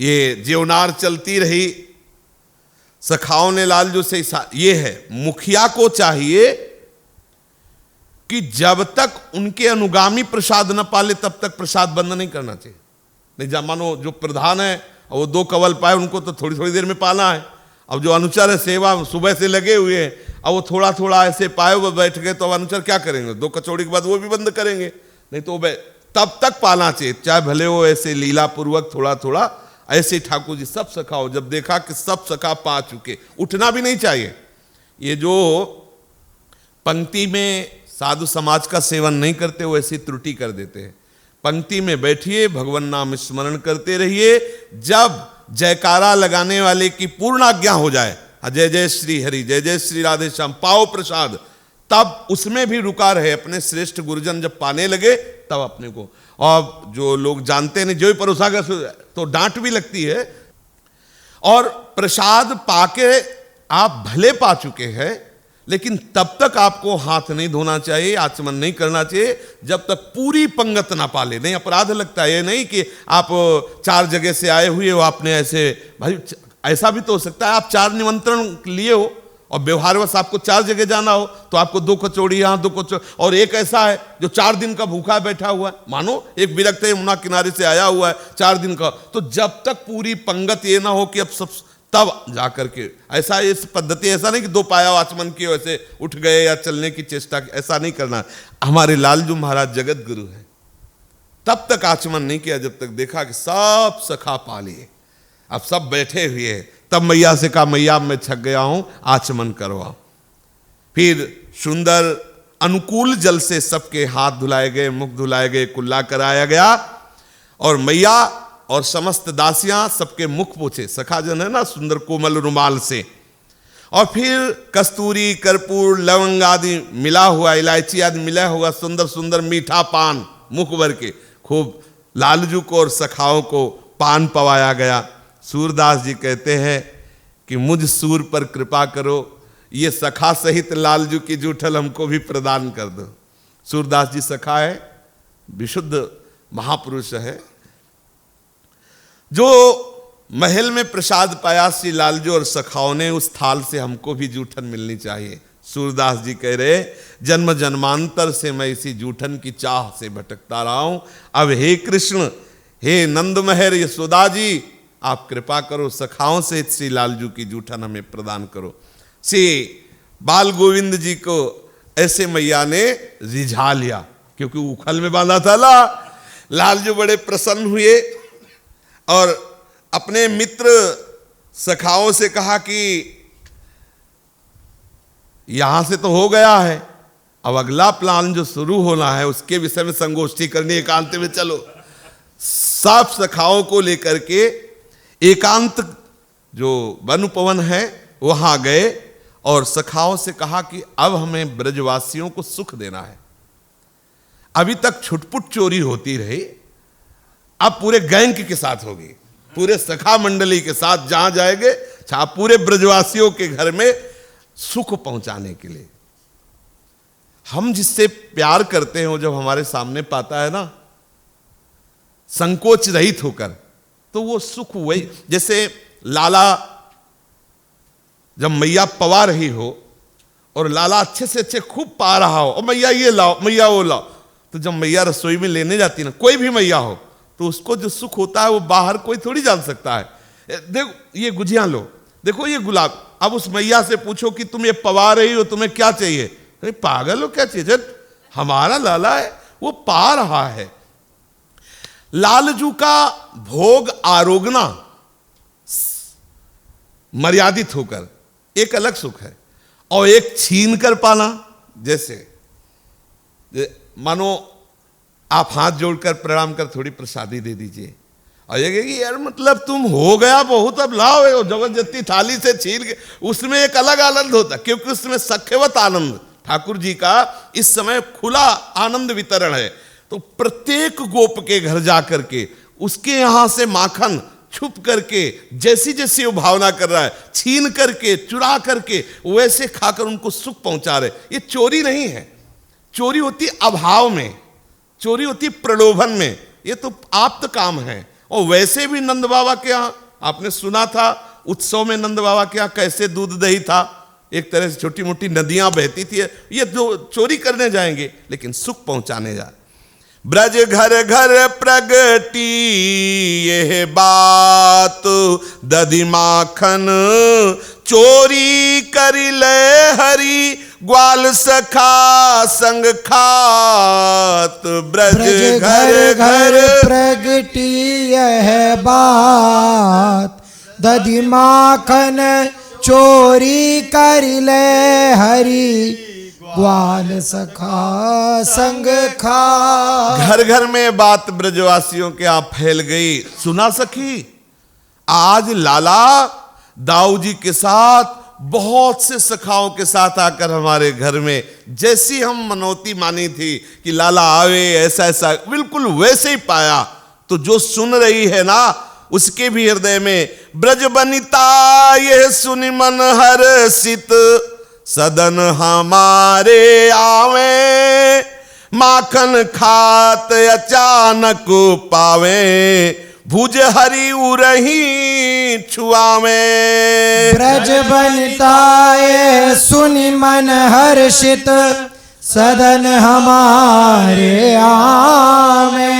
ये जीवनार चलती रही। सखाओं ने लालजू से ये है, मुखिया को चाहिए कि जब तक उनके अनुगामी प्रसाद न पाले तब तक प्रसाद बंद नहीं करना चाहिए। नहीं जा मानो जो प्रधान है और वो 2 कवल पाए, उनको तो थोड़ी थोड़ी देर में पाना है। अब जो अनुचर है सेवा सुबह से लगे हुए हैं, अब वो थोड़ा थोड़ा ऐसे पाए वो बैठ गए, तो अब अनुचर क्या करेंगे? 2 कचौड़ी के बाद वो भी बंद करेंगे, नहीं तो तब तक पाना चाहिए, चाहे भले वो ऐसे लीला पूर्वक थोड़ा थोड़ा। ऐसे ठाकुर जी सब सखाओ जब देखा कि सब सखा पा चुके, उठना भी नहीं चाहिए। ये जो पंक्ति में साधु समाज का सेवन नहीं करते वो ऐसी त्रुटि कर देते हैं। पंक्ति में बैठिए, भगवान नाम स्मरण करते रहिए। जब जयकारा लगाने वाले की पूर्ण आज्ञा हो जाए, जय जय श्री हरि, जय जय श्री राधे श्याम, पाओ प्रसाद, तब उसमें भी रुका रहे। अपने श्रेष्ठ गुरुजन जब पाने लगे तब अपने को, और जो लोग जानते नहीं, जो ही परोसा गए तो डांट भी लगती है। और प्रसाद पाके आप भले पा चुके हैं, लेकिन तब तक आपको हाथ नहीं धोना चाहिए, आचमन नहीं करना चाहिए जब तक पूरी पंगत ना पाले। नहीं, अपराध लगता है। ये नहीं कि आप 4 जगह से आए हुए हो, आपने ऐसे, भाई ऐसा भी तो हो सकता है आप 4 निमंत्रण लिए हो और व्यवहारवश आपको 4 जगह जाना हो, तो आपको 2 कचौड़ी यहाँ, 2 कचौड़ी, और एक ऐसा है जो 4 दिन का भूखा बैठा हुआ है, मानो एक विरक्त यमुना किनारे से आया हुआ है 4 दिन का, तो जब तक पूरी पंगत ये ना हो कि अब सब, तब जाकर के ऐसा, इस पद्धति ऐसा नहीं कि 2 पाया आचमन किए वैसे उठ गए या चलने की चेष्टा, ऐसा नहीं करना। हमारे लालजू महाराज जगत गुरु है, तब तक आचमन नहीं किया जब तक देखा कि सब सखा पा लिए, अब सब बैठे हुए हैं। तब मैया से कहा, मैया मैं थक गया हूं, आचमन करवाओ। फिर सुंदर अनुकूल जल से सबके हाथ धुलाए गए, मुख धुलाए गए, कुल्ला कराया गया, और मैया और समस्त दासियां सबके मुख पोछे, सखाजन है ना, सुंदर कोमल रुमाल से। और फिर कस्तूरी, कर्पूर, लवंग आदि मिला हुआ, इलायची आदि मिला हुआ सुंदर सुंदर मीठा पान मुख भर के खूब लालजू को और सखाओं को पान पवाया गया। सूरदास जी कहते हैं कि मुझ सूर पर कृपा करो, ये सखा सहित लालजू की जूठल हमको भी प्रदान कर दो। सूरदास जी सखा है, विशुद्ध महापुरुष है, जो महल में प्रसाद पाया श्री लालजू और सखाओं ने, उस थाल से हमको भी जूठन मिलनी चाहिए। सूरदास जी कह रहे, जन्म जन्मांतर से मैं इसी जूठन की चाह से भटकता रहा हूं। अब हे कृष्ण, हे नंद महर यशोदा जी, आप कृपा करो, सखाओं से श्री लालजू की जूठन हमें प्रदान करो। श्री बाल गोविंद जी को ऐसे मैया ने रिझा लिया, क्योंकि उखल में बांधा था लाल जो बड़े प्रसन्न हुए और अपने मित्र सखाओं से कहा कि यहां से तो हो गया है, अब अगला प्लान जो शुरू होना है उसके विषय में संगोष्ठी करनी, एकांत में चलो। सब सखाओं को लेकर के एकांत जो वन उपवन है वहां गए और सखाओं से कहा कि अब हमें ब्रजवासियों को सुख देना है। अभी तक छुटपुट चोरी होती रही, अब पूरे गैंग के साथ होगी, पूरे सखा मंडली के साथ जहां जाएंगे पूरे ब्रजवासियों के घर में सुख पहुंचाने के लिए। हम जिससे प्यार करते हैं वो जब हमारे सामने पाता है ना संकोच रहित होकर, तो वो सुख वही, जैसे लाला जब मैया पवा रही हो और लाला अच्छे से अच्छे खूब पा रहा हो और मैया ये लाओ मैया वो लाओ, तो जब मैया रसोई में लेने जाती है ना, कोई भी मैया हो, तो उसको जो सुख होता है वो बाहर कोई थोड़ी जान सकता है। देखो ये गुजिया लो, देखो ये गुलाब, अब उस मैया से पूछो कि तुम ये पवा रही हो, तुम्हें क्या चाहिए? अरे पागल हो क्या चाहिए, हमारा लाला है वो पा रहा है। लालजू का भोग आरोगना मर्यादित होकर एक अलग सुख है, और एक छीन कर पाना, जैसे मानो आप हाथ जोड़कर प्रणाम कर थोड़ी प्रसादी दे दीजिए और ये कि यार मतलब तुम हो गया बहुत, अब लाओ जबरदस्ती थाली से छीन के, उसमें एक अलग आनंद होता, क्योंकि उसमें सख्यवत आनंद ठाकुर जी का इस समय खुला आनंद वितरण है। तो प्रत्येक गोप के घर जा करके उसके यहां से माखन छुप करके जैसी जैसी वो भावना कर रहा है, छीन करके चुरा करके वैसे खाकर उनको सुख पहुंचा रहे। ये चोरी नहीं है, चोरी होती अभाव में, चोरी होती प्रलोभन में, ये तो आप्त काम है। और वैसे भी नंद बाबा के यहाँ आपने सुना था उत्सव में नंद बाबा के यहाँ कैसे दूध दही था, एक तरह से छोटी मोटी नदियां बहती थी। ये जो चोरी करने जाएंगे लेकिन सुख पहुंचाने जाए। ब्रज घर घर प्रगटी ये बात, दधि माखन चोरी करी ले हरि, ग्वाल सखा संग खात। ब्रज घर घर प्रगटी यह बात, दधि माखन चोरी करी ले हरि, ग्वाल सखा संग खा। घर घर में बात ब्रजवासियों के यहाँ फैल गई। सुना सखी, आज लाला दाऊ जी के साथ बहुत से सखाओं के साथ आकर हमारे घर में, जैसी हम मनौती मानी थी कि लाला आवे ऐसा ऐसा, बिल्कुल वैसे ही पाया। तो जो सुन रही है ना उसके भी हृदय में ब्रज बनिता यह सुनि मन हर्षित, सदन हमारे आवे, माखन खात अचानक पावे, भुज हरि उरही छुआवे। ब्रज बनिताए सुनि मन हर्षित, सदन हमारे आवे,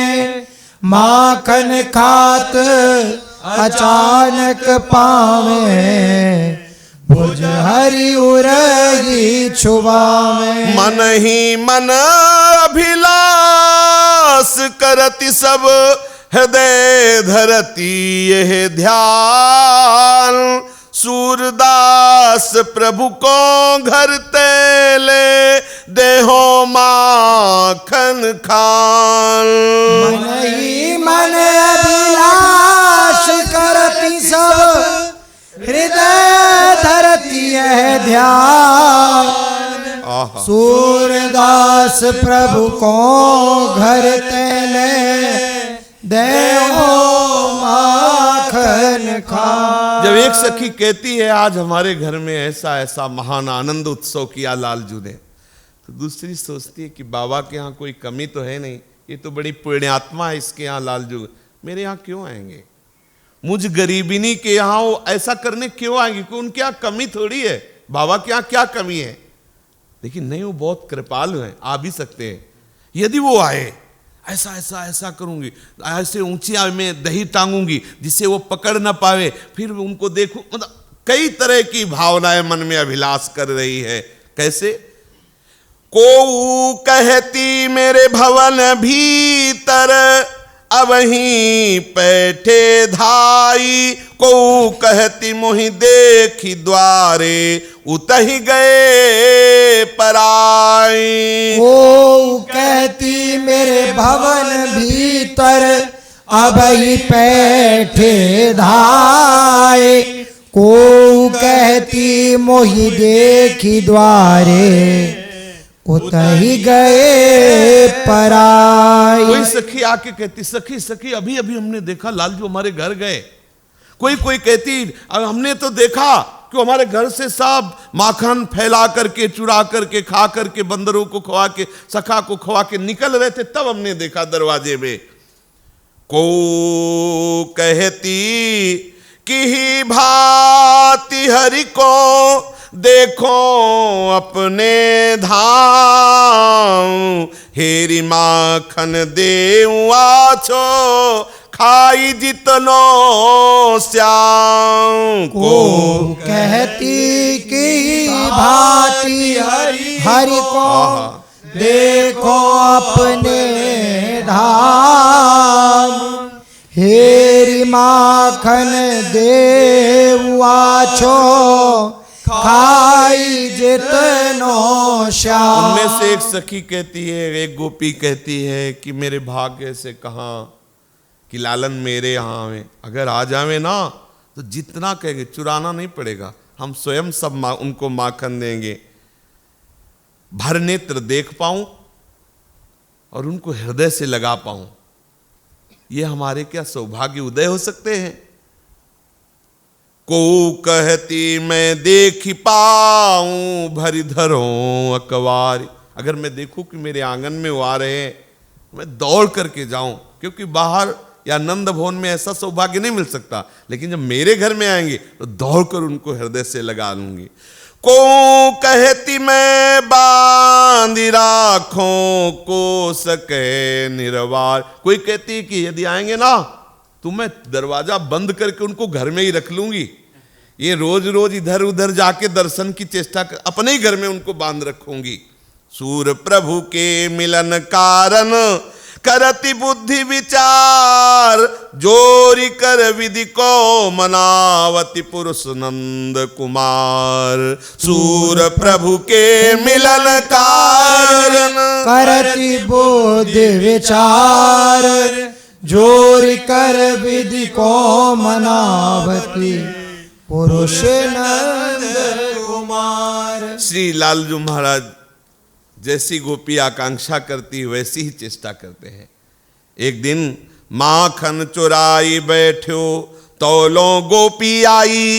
माखन खात अचानक पावे, भुज हरि उरही छुआवे। मन ही मन अभिलाष करति सब, हृदय धरती यह ध्यान, सूरदास प्रभु को घर तेले, देहो माखन खान। मन ही मन अभिलाष करति सब, हृदय धरती है ध्यान, सूरदास प्रभु को घर तेले, देहो माखन खा। जब एक सखी कहती है आज हमारे घर में ऐसा ऐसा महान आनंद उत्सव किया लालजू ने, तो दूसरी सोचती है कि बाबा के यहाँ कोई कमी तो है नहीं, ये तो बड़ी पुण्यात्मा है, इसके यहाँ लालजू मेरे यहाँ क्यों आएंगे, मुझ गरीबिनी के यहाँ वो ऐसा करने क्यों आएंगे, क्योंकि उनके यहाँ कमी थोड़ी है, बाबा के यहाँ क्या कमी है। लेकिन नहीं, वो बहुत कृपालु हैं, आ भी सकते हैं। यदि वो आए ऐसा ऐसा ऐसा करूंगी, ऐसे ऊंची में दही टांगूंगी जिससे वो पकड़ ना पावे, फिर उनको देखूं, मतलब कई तरह की भावनाएं मन में अभिलाष कर रही है। कैसे को कहती मेरे भवन भीतर अवहीं बैठे धाई, को कहती मोहि देखी द्वारे उतहि गए पराई। को कहती मेरे भवन भीतर अबहि बैठे धाए, को कहती मोहि देखी द्वारे उतहि गए पराई। कोई सखी आके कहती, सखी सखी अभी अभी हमने देखा लालजू हमारे घर गए। कोई कहती हमने तो देखा कि हमारे घर से सब माखन फैला करके, चुरा करके, खा करके, बंदरों को खवा के, सखा को खवा के निकल रहे थे, तब हमने देखा दरवाजे में। को कहती कि ही भांति हरि को देखो अपने धाम, हेरी माखन देऊ आछो खाई जितनो श्याम। को कहती कि भांति हरि को देखो अपने धाम, हेरी माखन देऊ आछो खाई जितनो श्याम। उनमें से एक सखी कहती है, एक गोपी कहती है कि मेरे भाग्य से कहाँ कि लालन मेरे यहाँ आवे, अगर आ जावे ना तो जितना कहेंगे चुराना नहीं पड़ेगा, हम स्वयं सब उनको माखन देंगे, भर नेत्र देख पाऊं और उनको हृदय से लगा पाऊं। ये हमारे क्या सौभाग्य उदय हो सकते हैं। को कहती मैं देख पाऊं भरी धरों अकवारी, अगर मैं देखूं कि मेरे आंगन में वो आ रहे हैं, मैं दौड़ करके जाऊं, क्योंकि बाहर या नंद भवन में ऐसा सौभाग्य नहीं मिल सकता, लेकिन जब मेरे घर में आएंगे तो दौड़ कर उनको हृदय से लगा लूंगी। को कहती मैं बांधी राखों को सके निर्वार, कोई कहती कि यदि आएंगे ना तो मैं दरवाजा बंद करके उनको घर में ही रख लूंगी, ये रोज रोज इधर उधर जाके दर्शन की चेष्टा कर, अपने ही घर में उनको बांध रखूंगी। सूर प्रभु के मिलन कारण करति बुद्धि विचार, जोरी कर विधि को मनावती पुरुष नंद कुमार। सूर प्रभु के मिलन कारण करति बुद्धि विचार, जोरी कर विधि को मनावती पुरुष नंद कुमार। श्री लालजू महाराज जैसी गोपी आकांक्षा करती वैसी ही चेष्टा करते हैं। एक दिन माखन चुराई बैठो तौलो गोपी आई,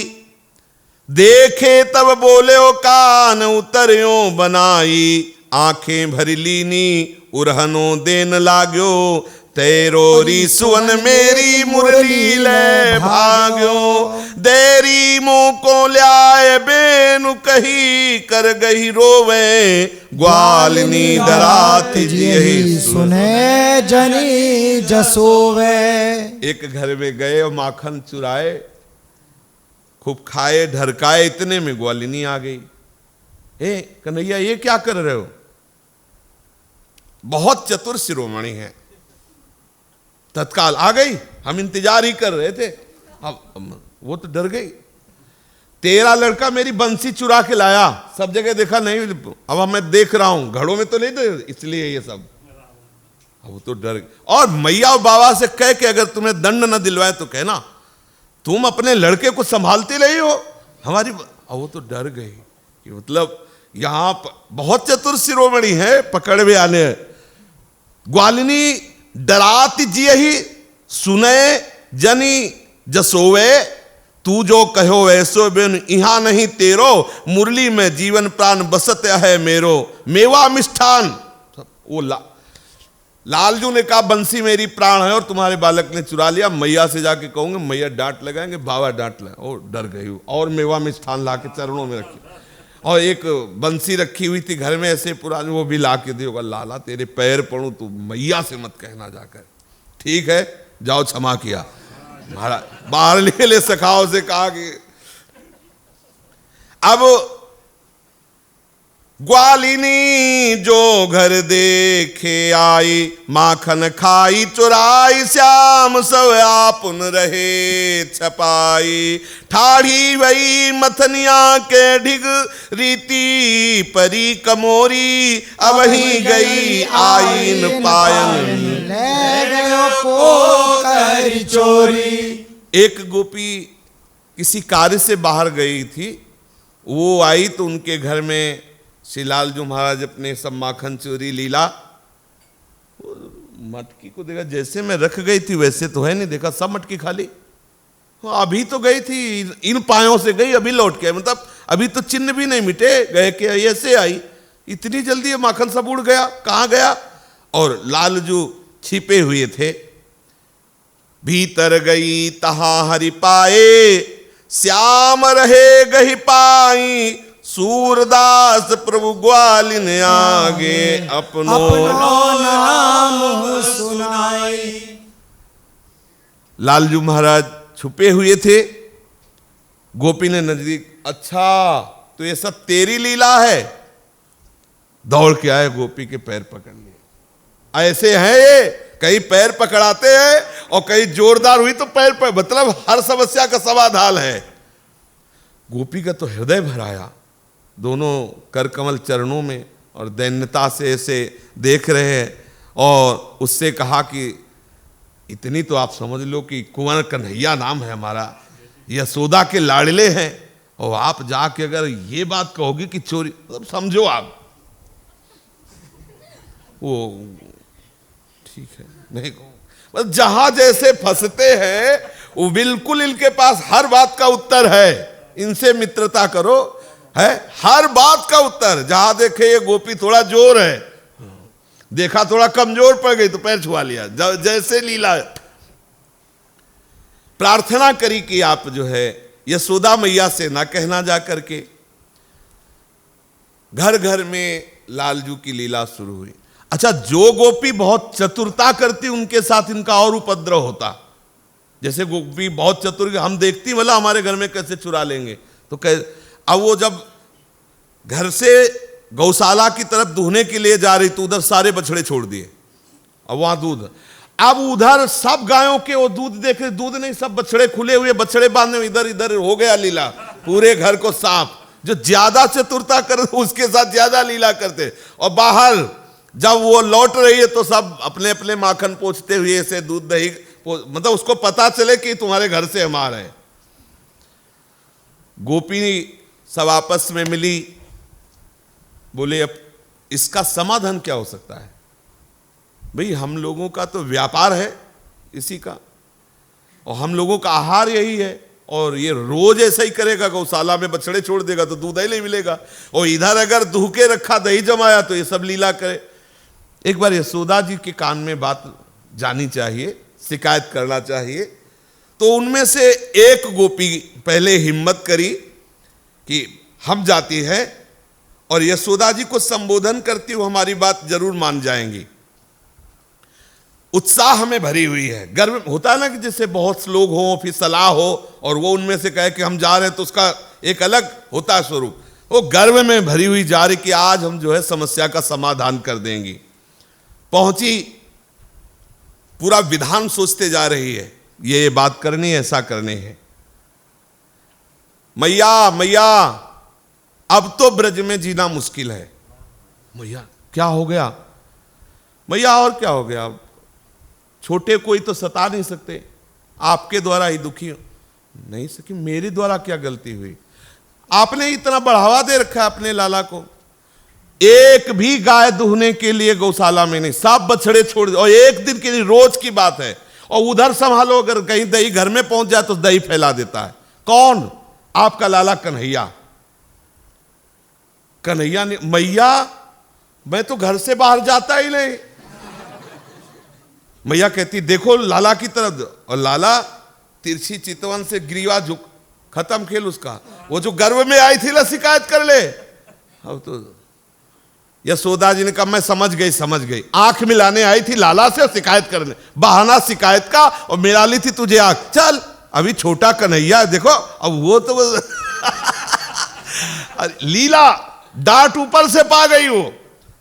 देखे तब बोले ओ कान उतरियो बनाई, आंखें भरी लीनी उरहनो देन लाग्यो, तेरोरी सुवन मेरी मुरली ले भाग्यो, देरी मुँह को ल्याए बेनु कही कर गई रोवे, ग्वालिनी डराती यही सुने जनी जसोवे। एक घर में गए और माखन चुराए, खूब खाए ढरकाए, इतने में ग्वालिनी आ गई। ए कन्हैया ये क्या कर रहे हो? बहुत चतुर शिरोमणि है, तत्काल आ गई, हम इंतजार ही कर रहे थे। अब वो तो डर गई, तेरा लड़का मेरी बंसी चुरा के लाया, सब जगह देखा नहीं, अब मैं देख रहा हूं, घड़ों में तो नहीं दे, इसलिए ये सब। अब वो तो डर गई, और मैया और बाबा से कह के अगर तुम्हें दंड न दिलवाए तो कहना तुम अपने लड़के को संभालती रही हो हमारी। अब वो तो डर गई कि मतलब यहां बहुत चतुर शिरोमणि है, पकड़ में आने। ग्वालिनी डराती जी ही सुने जनी जसोवे, तू जो कहो वैसो बिन यहाँ नहीं तेरो, मुरली में जीवन प्राण बसत है मेरो, मेवा मिष्ठान। वो लालजू ने कहा बंसी मेरी प्राण है और तुम्हारे बालक ने चुरा लिया, मैया से जाके कहूंगे, मैया डांट लगाएंगे, बाबा डांट लगाए। और डर गई और मेवा मिष्ठान ला के चरणों में रखी, और एक बंसी रखी हुई थी घर में ऐसे पुरानी, वो भी ला के दियो। लाला तेरे पैर पड़ूं, तू मैया से मत कहना जाकर। ठीक है जाओ, क्षमा किया। महाराज बाहर ले सखाओ से कहा कि अब ग्वालिनी जो घर देखे आई, माखन खाई चुराई, श्याम सब आपुन रहे छपाई। ठाढ़ी वही मथनिया के ढिग, रीति परी कमोरी, अब ही गई आईन पायन ले गयो को कर चोरी। एक गोपी किसी कार्य से बाहर गई थी, वो आई तो उनके घर में श्री लालजू महाराज अपने सब माखन चोरी लीला, मटकी को देखा, जैसे मैं रख गई थी वैसे तो है नहीं, देखा सब मटकी खाली। अभी तो गई थी, इन पायों से गई, अभी लौट के, मतलब अभी तो चिन्ह भी नहीं मिटे गए कि ऐसे आई, इतनी जल्दी ये माखन सब उड़ गया, कहाँ गया। और लालजू छिपे हुए थे। भीतर गई तहां हरि पाए, श्याम रहे गही पाई, सूरदास प्रभु ग्वालिन आगे अपनो नाम सुनाई। लालजू महाराज छुपे हुए थे, गोपी ने नजदीक, अच्छा तो ये सब तेरी लीला है। दौड़ के आए, गोपी के पैर पकड़ लिए। ऐसे हैं ये, कहीं पैर पकड़ाते हैं और कहीं जोरदार हुई तो पैर पर, मतलब हर समस्या का समाधान है। गोपी का तो हृदय भराया, दोनों कर कमल चरणों में और दैन्यता से ऐसे देख रहे हैं। और उससे कहा कि इतनी तो आप समझ लो कि कुंवर कन्हैया नाम है हमारा, यशोदा के लाडले हैं, और आप जाके अगर ये बात कहोगे कि चोरी, मतलब समझो आप, वो ठीक है नहीं कहूँ, बस जहां जैसे फंसते हैं वो बिल्कुल इनके पास हर बात का उत्तर है, इनसे मित्रता करो, है हर बात का उत्तर। जहां देखे ये गोपी थोड़ा जोर है, देखा थोड़ा कमजोर पड़ गई तो पैर छुआ लिया, जैसे लीला। प्रार्थना करी कि आप जो है यशोदा मैया से ना कहना जा करके। घर घर में लालजू की लीला शुरू हुई। अच्छा, जो गोपी बहुत चतुरता करती उनके साथ इनका और उपद्रव होता। जैसे गोपी बहुत चतुर, हम देखती बोला हमारे घर में कैसे चुरा लेंगे, तो अब वो जब घर से गौशाला की तरफ दूहने के लिए जा रही तो उधर सारे बछड़े छोड़ दिए, अब वहां दूध, अब उधर सब गायों के वो दूध देख रहे, दूध नहीं सब बछड़े खुले हुए, बछड़े बांधे, इधर इधर हो गया लीला, पूरे घर को साफ। जो ज्यादा चतुरता कर उसके साथ ज्यादा लीला करते। और बाहर जब वो लौट रही है तो सब अपने अपने माखन पोंछते हुए ऐसे दूध दही, मतलब उसको पता चले कि तुम्हारे घर से हम आ रहे हैं। गोपी सब आपस में मिली, बोले अब इसका समाधान क्या हो सकता है। भाई हम लोगों का तो व्यापार है इसी का, और हम लोगों का आहार यही है, और ये रोज ऐसा ही करेगा, गौशाला में बछड़े छोड़ देगा तो दूध ही नहीं मिलेगा, और इधर अगर दूह के रखा दही जमाया तो ये सब लीला करे। एक बार यशोदा जी के कान में बात जानी चाहिए, शिकायत करना चाहिए। तो उनमें से एक गोपी पहले हिम्मत करी कि हम जाती है और यशोदा जी को संबोधन करती हुई हमारी बात जरूर मान जाएंगी। उत्साह में भरी हुई है, गर्व होता है ना कि जैसे बहुत लोग हो फिर सलाह हो और वो उनमें से कहे कि हम जा रहे हैं, तो उसका एक अलग होता है स्वरूप। वो गर्व में भरी हुई जा रही कि आज हम जो है समस्या का समाधान कर देंगी। पहुंची, पूरा विधान सोचते जा रही है, ये बात करनी है, ऐसा करने है। मैया मैया अब तो ब्रज में जीना मुश्किल है। मैया क्या हो गया? मैया और क्या हो गया, छोटे कोई तो सता नहीं सकते, आपके द्वारा ही दुखी नहीं सकी। मेरे द्वारा क्या गलती हुई? आपने इतना बढ़ावा दे रखा है अपने लाला को, एक भी गाय दुहने के लिए गौशाला में नहीं, सब बछड़े छोड़ दे, और एक दिन के लिए, रोज की बात है। और उधर संभालो, अगर कहीं दही घर में पहुंच जाए तो दही फैला देता है। कौन? आपका लाला कन्हैया। कन्हैया ने, मैया मैं तो घर से बाहर जाता ही नहीं। मैया कहती देखो लाला की तरफ, और लाला तिरछी चितवन से ग्रीवा झुक, खत्म खेल उसका। वो जो गर्व में आई थी ना शिकायत कर ले, अब तो यशोदा जी ने कहा मैं समझ गई, आंख मिलाने आई थी लाला से और शिकायत करने, बहाना शिकायत का, और मिला ली थी तुझे आंख। चल अभी छोटा कन्हैया देखो, अब वो तो लीला डांट ऊपर से पा गई, वो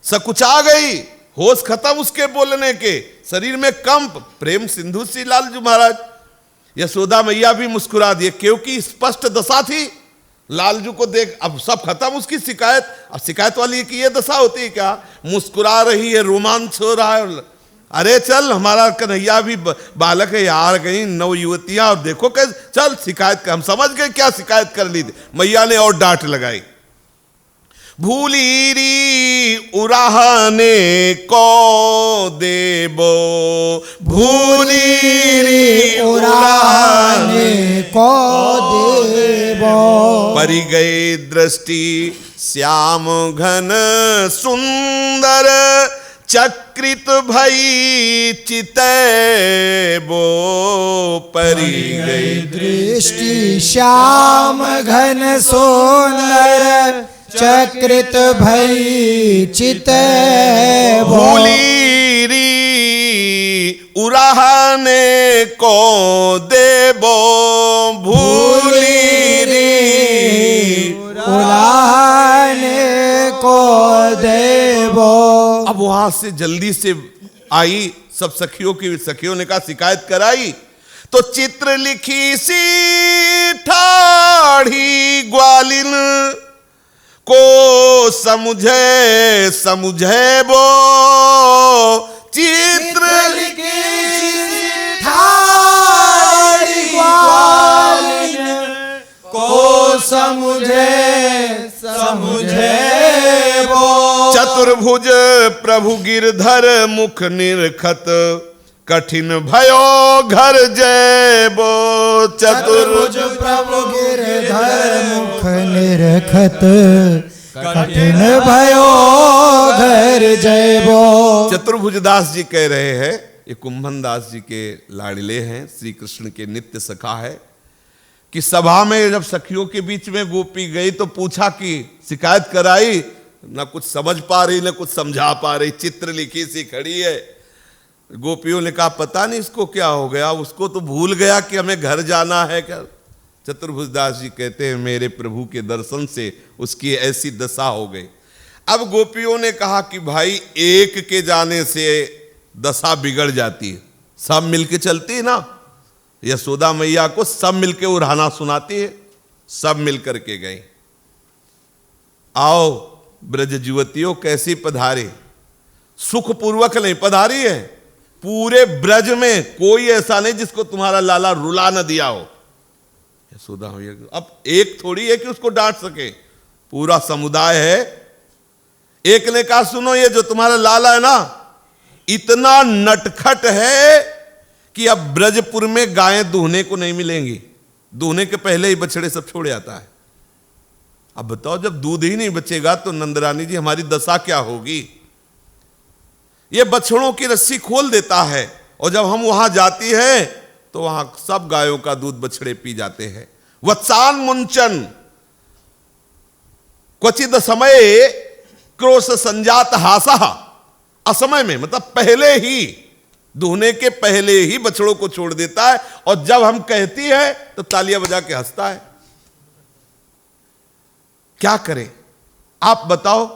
सकुचा गई, होश खत्म उसके बोलने के, शरीर में कंप, प्रेम सिंधु सी लालजू महाराज। यशोदा मैया भी मुस्कुरा दिए क्योंकि स्पष्ट दशा थी। लालजू को देख अब सब खत्म उसकी शिकायत। अब शिकायत वाली कि ये दशा होती है क्या, मुस्कुरा रही है, रोमांच हो रहा है। अरे चल हमारा कन्हैया भी बालक है यार, कहीं नव युवतियां, और देखो कैसे, चल शिकायत कर, हम समझ गए क्या शिकायत कर ली थी। मैया ने और डांट लगाई, भूली री उराहने को देबो, भूली री उराहने को देबो। परि गई दृष्टि श्याम घन सुंदर, चक्रित भई चितैबो, परि गई दृष्टि श्याम घन सुंदर, चक्रित भई चितैबो। भूली री उराहने को देबो, भूली री उराहने को देबो। अब वहां से जल्दी से आई, सब सखियों ने कहा शिकायत कराई, तो चित्र लिखी सी ठाढ़ी ग्वालिन को समझे वो, चित्र लिखी सी ठाढ़ी ग्वालिन को समझे वो। चतुर्भुज प्रभु गिरधर मुख निरखत, कठिन भयो घर जैबो, चतुर्भुज प्रभु गिरधर मुख निरखत, कठिन भयो घर जैबो। चतुर्भुज दास जी कह रहे हैं, ये कुंभन दास जी के लाडले हैं, श्री कृष्ण के नित्य सखा है, कि सभा में जब सखियों के बीच में गोपी गई तो पूछा कि शिकायत कराई, ना कुछ समझ पा रही ना कुछ समझा पा रही, चित्र लिखी सी खड़ी है। गोपियों ने कहा पता नहीं इसको क्या हो गया, उसको तो भूल गया कि हमें घर जाना है क्या। चतुर्भुज दास जी कहते हैं मेरे प्रभु के दर्शन से उसकी ऐसी दशा हो गई। अब गोपियों ने कहा कि भाई एक के जाने से दशा बिगड़ जाती है, सब मिलके चलती है ना। यशोदा मैया को सब मिलके उड़ाना सुनाती है, सब मिल करके गई। आओ ब्रज युवतियों कैसी पधारी, सुखपूर्वक नहीं पधारी है। पूरे ब्रज में कोई ऐसा नहीं जिसको तुम्हारा लाला रुला न दिया हो। यशोदा मैया अब एक थोड़ी है कि उसको डांट सके, पूरा समुदाय है। एक ने कहा सुनो ये जो तुम्हारा लाला है ना इतना नटखट है कि अब ब्रजपुर में गायें दूहने को नहीं मिलेंगी, दूहने के पहले ही बछड़े सब छोड़ आता है। अब बताओ जब दूध ही नहीं बचेगा तो नंदरानी जी हमारी दशा क्या होगी। ये बछड़ों की रस्सी खोल देता है और जब हम वहां जाती है तो वहां सब गायों का दूध बछड़े पी जाते हैं। वत्सान मुंचन क्वचित समय क्रोश संजात हासा, असमय में मतलब पहले ही दूहने के पहले ही बछड़ों को छोड़ देता है और जब हम कहती है तो तालियां बजा के हंसता है। क्या करें आप बताओ।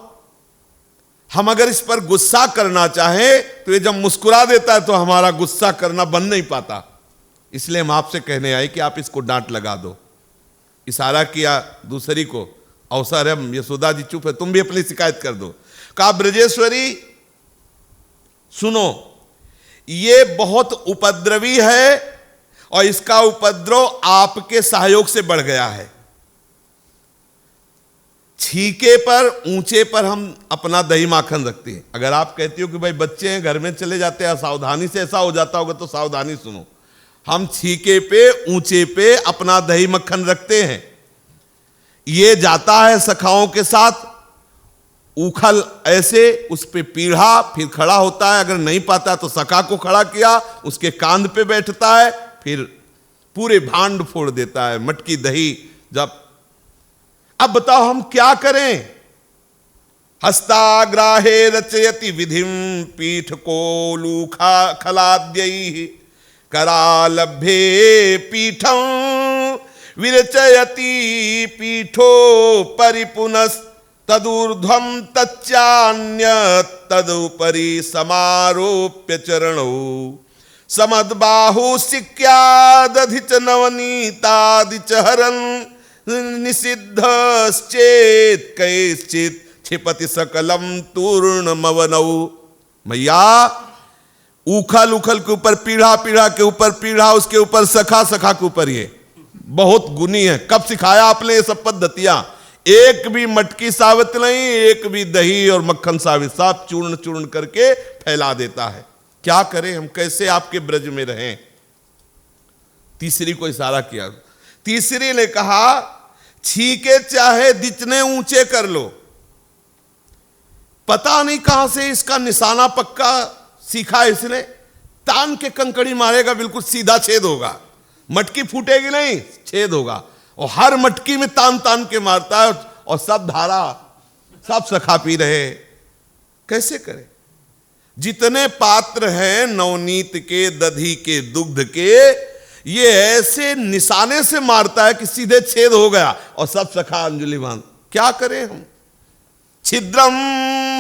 हम अगर इस पर गुस्सा करना चाहें तो ये जब मुस्कुरा देता है तो हमारा गुस्सा करना बन नहीं पाता। इसलिए हम आपसे कहने आए कि आप इसको डांट लगा दो। इशारा किया दूसरी को, अवसर है, यशोदा जी चुप है, तुम भी अपनी शिकायत कर दो। कहा ब्रजेश्वरी सुनो ये बहुत उपद्रवी है और इसका उपद्रव आपके सहयोग से बढ़ गया है। छीके पर ऊंचे पर हम अपना दही माखन रखते हैं। अगर आप कहती हो कि भाई बच्चे हैं घर में चले जाते हैं सावधानी से ऐसा हो जाता होगा तो सावधानी सुनो। हम छीके पे ऊंचे पे अपना दही मक्खन रखते हैं। ये जाता है सखाओं के साथ, उखल ऐसे उस पे पीढ़ा, फिर खड़ा होता है, अगर नहीं पाता तो सखा को खड़ा किया, उसके कांध पे बैठता है, फिर पूरे भांड फोड़ देता है मटकी दही। जब अब बताओ हम क्या करें। हस्ताग्राहे रचयति विधिम पीठ को लूखा खलाद्यैः करालभ्ये पीठं विरचयति पीठो परिपुनस्तत्पीठम तदूर्ध्वं तच्चान्यत् तदुपरि समारोप्य चरणौ समद्बाहु सिक्यादधि च नवनीतादि च हरन् निषिद्धश्चेत् कैश्चित् क्षिपति सकलम तूर्णमवनौ। मैया उखल उखल के ऊपर पीढ़ा, पीढ़ा के ऊपर पीढ़ा, उसके ऊपर सखा, सखा के ऊपर ये बहुत गुनी है। कब सिखाया आपने ये सब पद्धतियां? एक भी मटकी साबित नहीं, एक भी दही और मक्खन साबित, सब चूर्ण चूर्ण करके फैला देता है। क्या करें हम, कैसे आपके ब्रज में रहें? तीसरी को इशारा किया। तीसरी ने कहा छीके चाहे जितने ऊंचे कर लो, पता नहीं कहां से इसका निशाना पक्का सीखा इसने। तान के कंकड़ी मारेगा, बिल्कुल सीधा छेद होगा, मटकी फूटेगी नहीं, छेद होगा। और हर मटकी में तान तान के मारता है, और सब धारा, सब सखा पी रहे। कैसे करें? जितने पात्र हैं नवनीत के, दधी के, दुग्ध के, ये ऐसे निशाने से मारता है कि सीधे छेद हो गया, और सब सखा अंजलि बांध। क्या करें हम? छिद्रम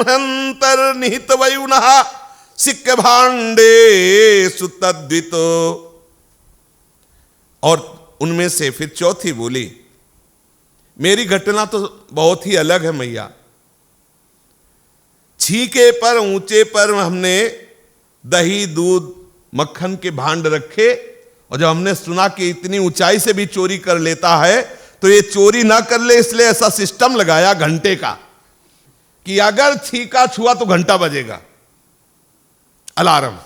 हंतर्निहित वयुनः सिक्के भांडे सुतद्वितो। और उनमें से फिर चौथी बोली, मेरी घटना तो बहुत ही अलग है मैया। छीके पर, ऊंचे पर हमने दही, दूध, मक्खन के भांड रखे, और जब हमने सुना कि इतनी ऊंचाई से भी चोरी कर लेता है, तो ये चोरी ना कर ले, इसलिए ऐसा सिस्टम लगाया घंटे का कि अगर छीका छुआ तो घंटा बजेगा, अलार्म।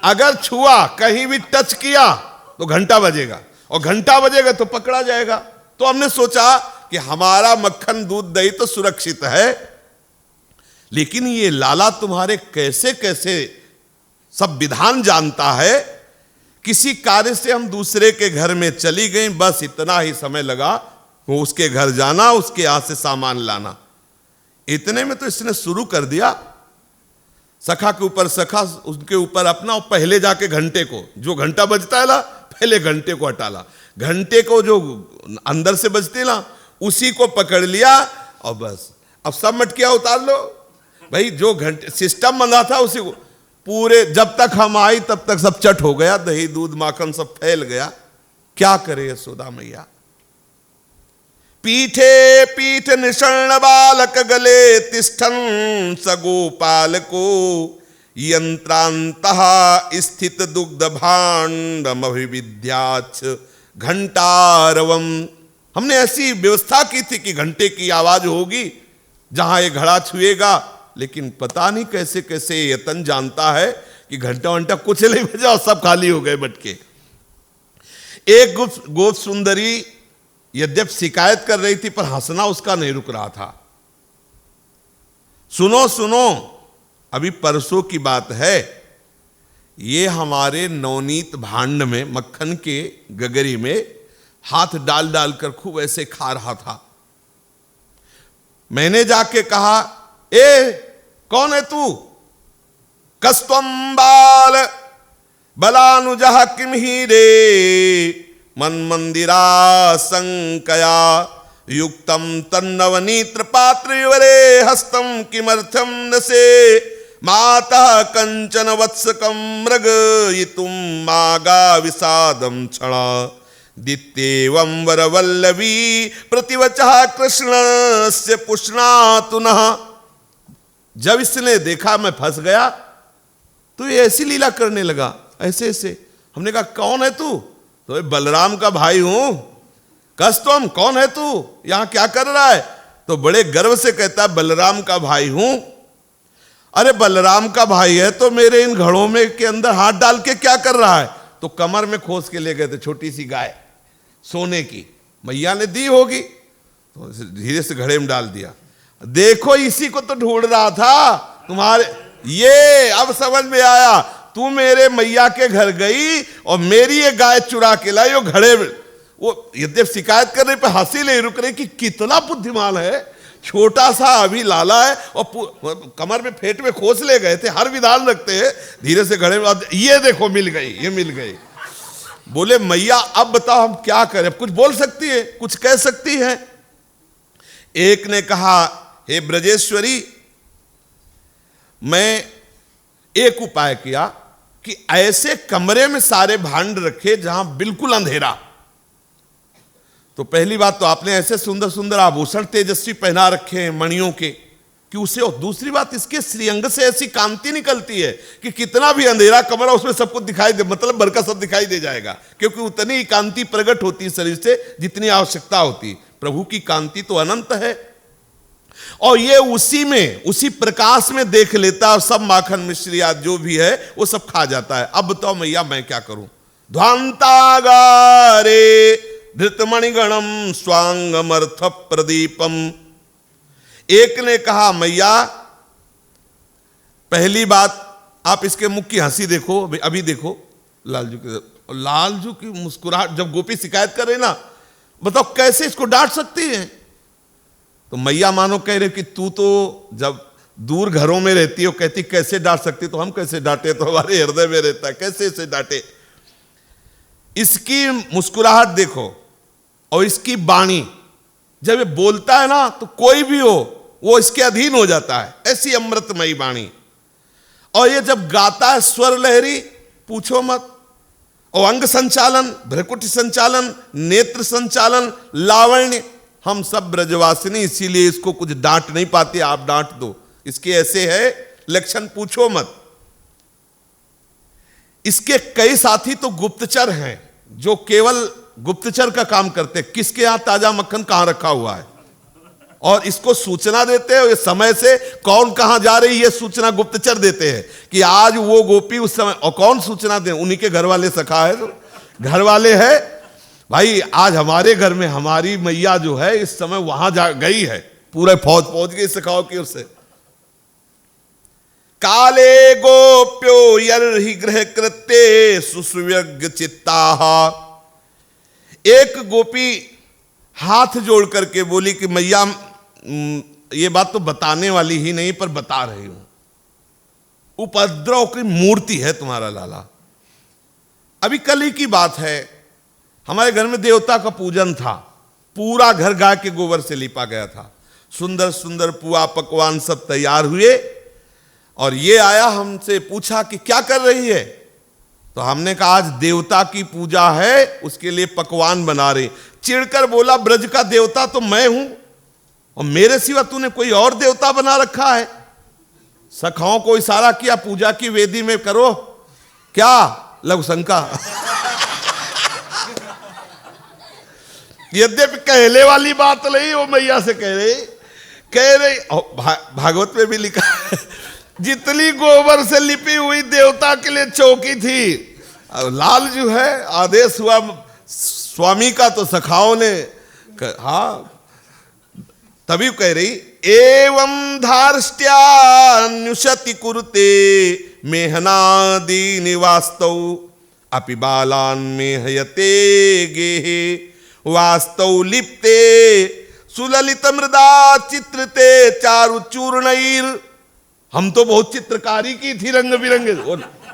अगर छुआ, कहीं भी टच किया तो घंटा बजेगा, और घंटा बजेगा तो पकड़ा जाएगा। तो हमने सोचा कि हमारा मक्खन, दूध, दही तो सुरक्षित है, लेकिन ये लाला तुम्हारे कैसे कैसे सब विधान जानता है। किसी कार्य से हम दूसरे के घर में चली गई, बस इतना ही समय लगा, वो उसके घर जाना, उसके यहां से सामान लाना। इतने में तो इसने शुरू कर दिया, सखा के ऊपर सखा, उसके ऊपर अपना, और पहले जाके घंटे को, जो घंटा बजता है ना, पहले घंटे को हटाला, घंटे को जो अंदर से बजते ना, उसी को पकड़ लिया, और बस अब सब मटकियां उतार लो भाई। जो घंटे सिस्टम बना था उसी को पूरे, जब तक हम आई तब तक सब चट हो गया, दही, दूध, माखन सब फैल गया। क्या करे यशोदा मैया? पीठे पीठ निषण्ण बालक गले तिष्ठन् सगोपाल को यंत्रांतः स्थित दुग्ध भांडम अभिविद्याच घंटारवम। हमने ऐसी व्यवस्था की थी कि घंटे की आवाज होगी जहां ये घड़ा छुएगा, लेकिन पता नहीं कैसे कैसे यतन जानता है कि घंटा वंटा कुछ नहीं बजा, और सब खाली हो गए मटके। एक गोप सुंदरी यद्यप शिकायत कर रही थी, पर हंसना उसका नहीं रुक रहा था। सुनो सुनो, अभी परसों की बात है, ये हमारे नवनीत भांड में, मक्खन के गगरी में हाथ डाल डाल कर खूब ऐसे खा रहा था। मैंने जाके कहा, ए कौन है तू? कस्त्वं बाल बलानुजः किम ही रे मन मंदिरा संकया युक्तम तन्नवनीत्र पात्रवरे हस्तम किमर्थम न से माता कंचन वत्सकम मृगयितुम मागा विषादम क्षणा दित्येवं वरवल्लवी प्रतिवचः कृष्णस्य पुष्णातुनः। जब इसने देखा मैं फंस गया, तो ये ऐसी लीला करने लगा, ऐसे ऐसे। हमने कहा कौन है तू? तो बलराम का भाई हूं। कस्त्वम, कौन है तू, यहां क्या कर रहा है? तो बड़े गर्व से कहता है बलराम का भाई हूं। अरे बलराम का भाई है तो मेरे इन घड़ों में के अंदर हाथ डाल के क्या कर रहा है? तो कमर में खोस के ले गए थे छोटी सी गाय सोने की, मैया ने दी होगी, तो धीरे से घड़े में डाल दिया। देखो इसी को तो ढूंढ रहा था तुम्हारे, ये अब समझ में आया। तू मेरे मैया के घर गई और मेरी ये गाय चुरा के लाई, वो घड़े में, वो यद्यप शिकायत करने पे हंसी नहीं रुक रही कि कितना बुद्धिमान है, छोटा सा अभी लाला है, और कमर में फेट में खोस ले गए थे, हर विधान रखते हैं। धीरे से घड़े में, ये देखो मिल गई, ये मिल गई। बोले मैया अब बताओ हम क्या करें? कुछ बोल सकती है, कुछ कह सकती है? एक ने कहा हे ब्रजेश्वरी, मैं एक उपाय किया कि ऐसे कमरे में सारे भांड रखे जहां बिल्कुल अंधेरा। तो पहली बात तो आपने ऐसे सुंदर सुंदर आभूषण तेजस्वी पहना रखे हैं मणियों के कि उसे, और दूसरी बात इसके श्रीअंग से ऐसी कांति निकलती है कि कितना भी अंधेरा कमरा उसमें सब कुछ दिखाई दे, मतलब बरका सब दिखाई दे जाएगा, क्योंकि उतनी ही कांति प्रकट होती है शरीर से जितनी आवश्यकता होती। प्रभु की कांति तो अनंत है और ये उसी में, उसी प्रकाश में देख लेता है, सब माखन मिश्री आदि जो भी है वो सब खा जाता है। अब बताओ मैया मैं क्या करूं? ध्वांतागारे धृतमणिगणम स्वांगमर्थ प्रदीपम। एक ने कहा मैया पहली बात आप इसके मुख की हंसी देखो, अभी देखो लालजू की मुस्कुराहट। जब गोपी शिकायत करे ना, बताओ कैसे इसको डांट सकती है? तो मैया मानो कह रहे कि तू तो जब दूर घरों में रहती हो, कहती कैसे डांट सकती, तो हम कैसे डांटे, तो हमारे हृदय में रहता है, कैसे इसे डांटे। इसकी मुस्कुराहट देखो और इसकी वाणी, जब ये बोलता है ना तो कोई भी हो वो इसके अधीन हो जाता है, ऐसी अमृतमयी वाणी। और ये जब गाता है स्वर लहरी पूछो मत, और अंग संचालन, भ्रकुटी संचालन, नेत्र संचालन, लावण्य, हम सब ब्रजवासिनी, इसीलिए इसको कुछ डांट नहीं पाती, आप डांट दो, इसके ऐसे है लक्षण पूछो मत। इसके कई साथी तो गुप्तचर हैं जो केवल गुप्तचर का काम करते, किसके यहां ताजा मक्खन कहां रखा हुआ है, और इसको सूचना देते हैं। इस समय से कौन कहां जा रही है सूचना गुप्तचर देते हैं कि आज वो गोपी उस समय, और कौन सूचना दे? उन्हीं के घर वाले सखा है, तो घर वाले है भाई आज हमारे घर में हमारी मैया जो है इस समय वहां जा गई है, पूरे फौज पहुंच गई सखाओं की ओर से। काले गोप्यो यर्हि गृह कृत्ये सुसुव्यग्र चित्ताः। एक गोपी हाथ जोड़ करके बोली कि मैया ये बात तो बताने वाली ही नहीं पर बता रही हूं, उपद्रव की मूर्ति है तुम्हारा लाला। अभी कल ही की बात है, हमारे घर में देवता का पूजन था, पूरा घर गाय के गोबर से लिपा गया था, सुंदर सुंदर पुआ पकवान सब तैयार हुए, और ये आया हमसे पूछा कि क्या कर रही है? तो हमने कहा आज देवता की पूजा है, उसके लिए पकवान बना रही। चिढ़कर बोला ब्रज का देवता तो मैं हूं और मेरे सिवा तूने कोई और देवता बना रखा है? सखाओं को इशारा किया पूजा की वेदी में करो, क्या लघु शंका। यद्यपि कहले वाली बात नहीं, वो मैया से कह रही भागवत में भी लिखा है जितनी गोबर से लिपी हुई देवता के लिए चौकी थी, लाल जो है आदेश हुआ स्वामी का, तो सखाओं ने हाँ तभी कह रही एवं धार्ष्ट्यान्युशति कुरुते मेहनादि निवास्तौ अपि बालान मेहयते गेहे वास्तौ लिप्ते सुललित मृदा चित्रते चारु चूर्णैर। हम तो बहुत चित्रकारी की थी रंग बिरंगे,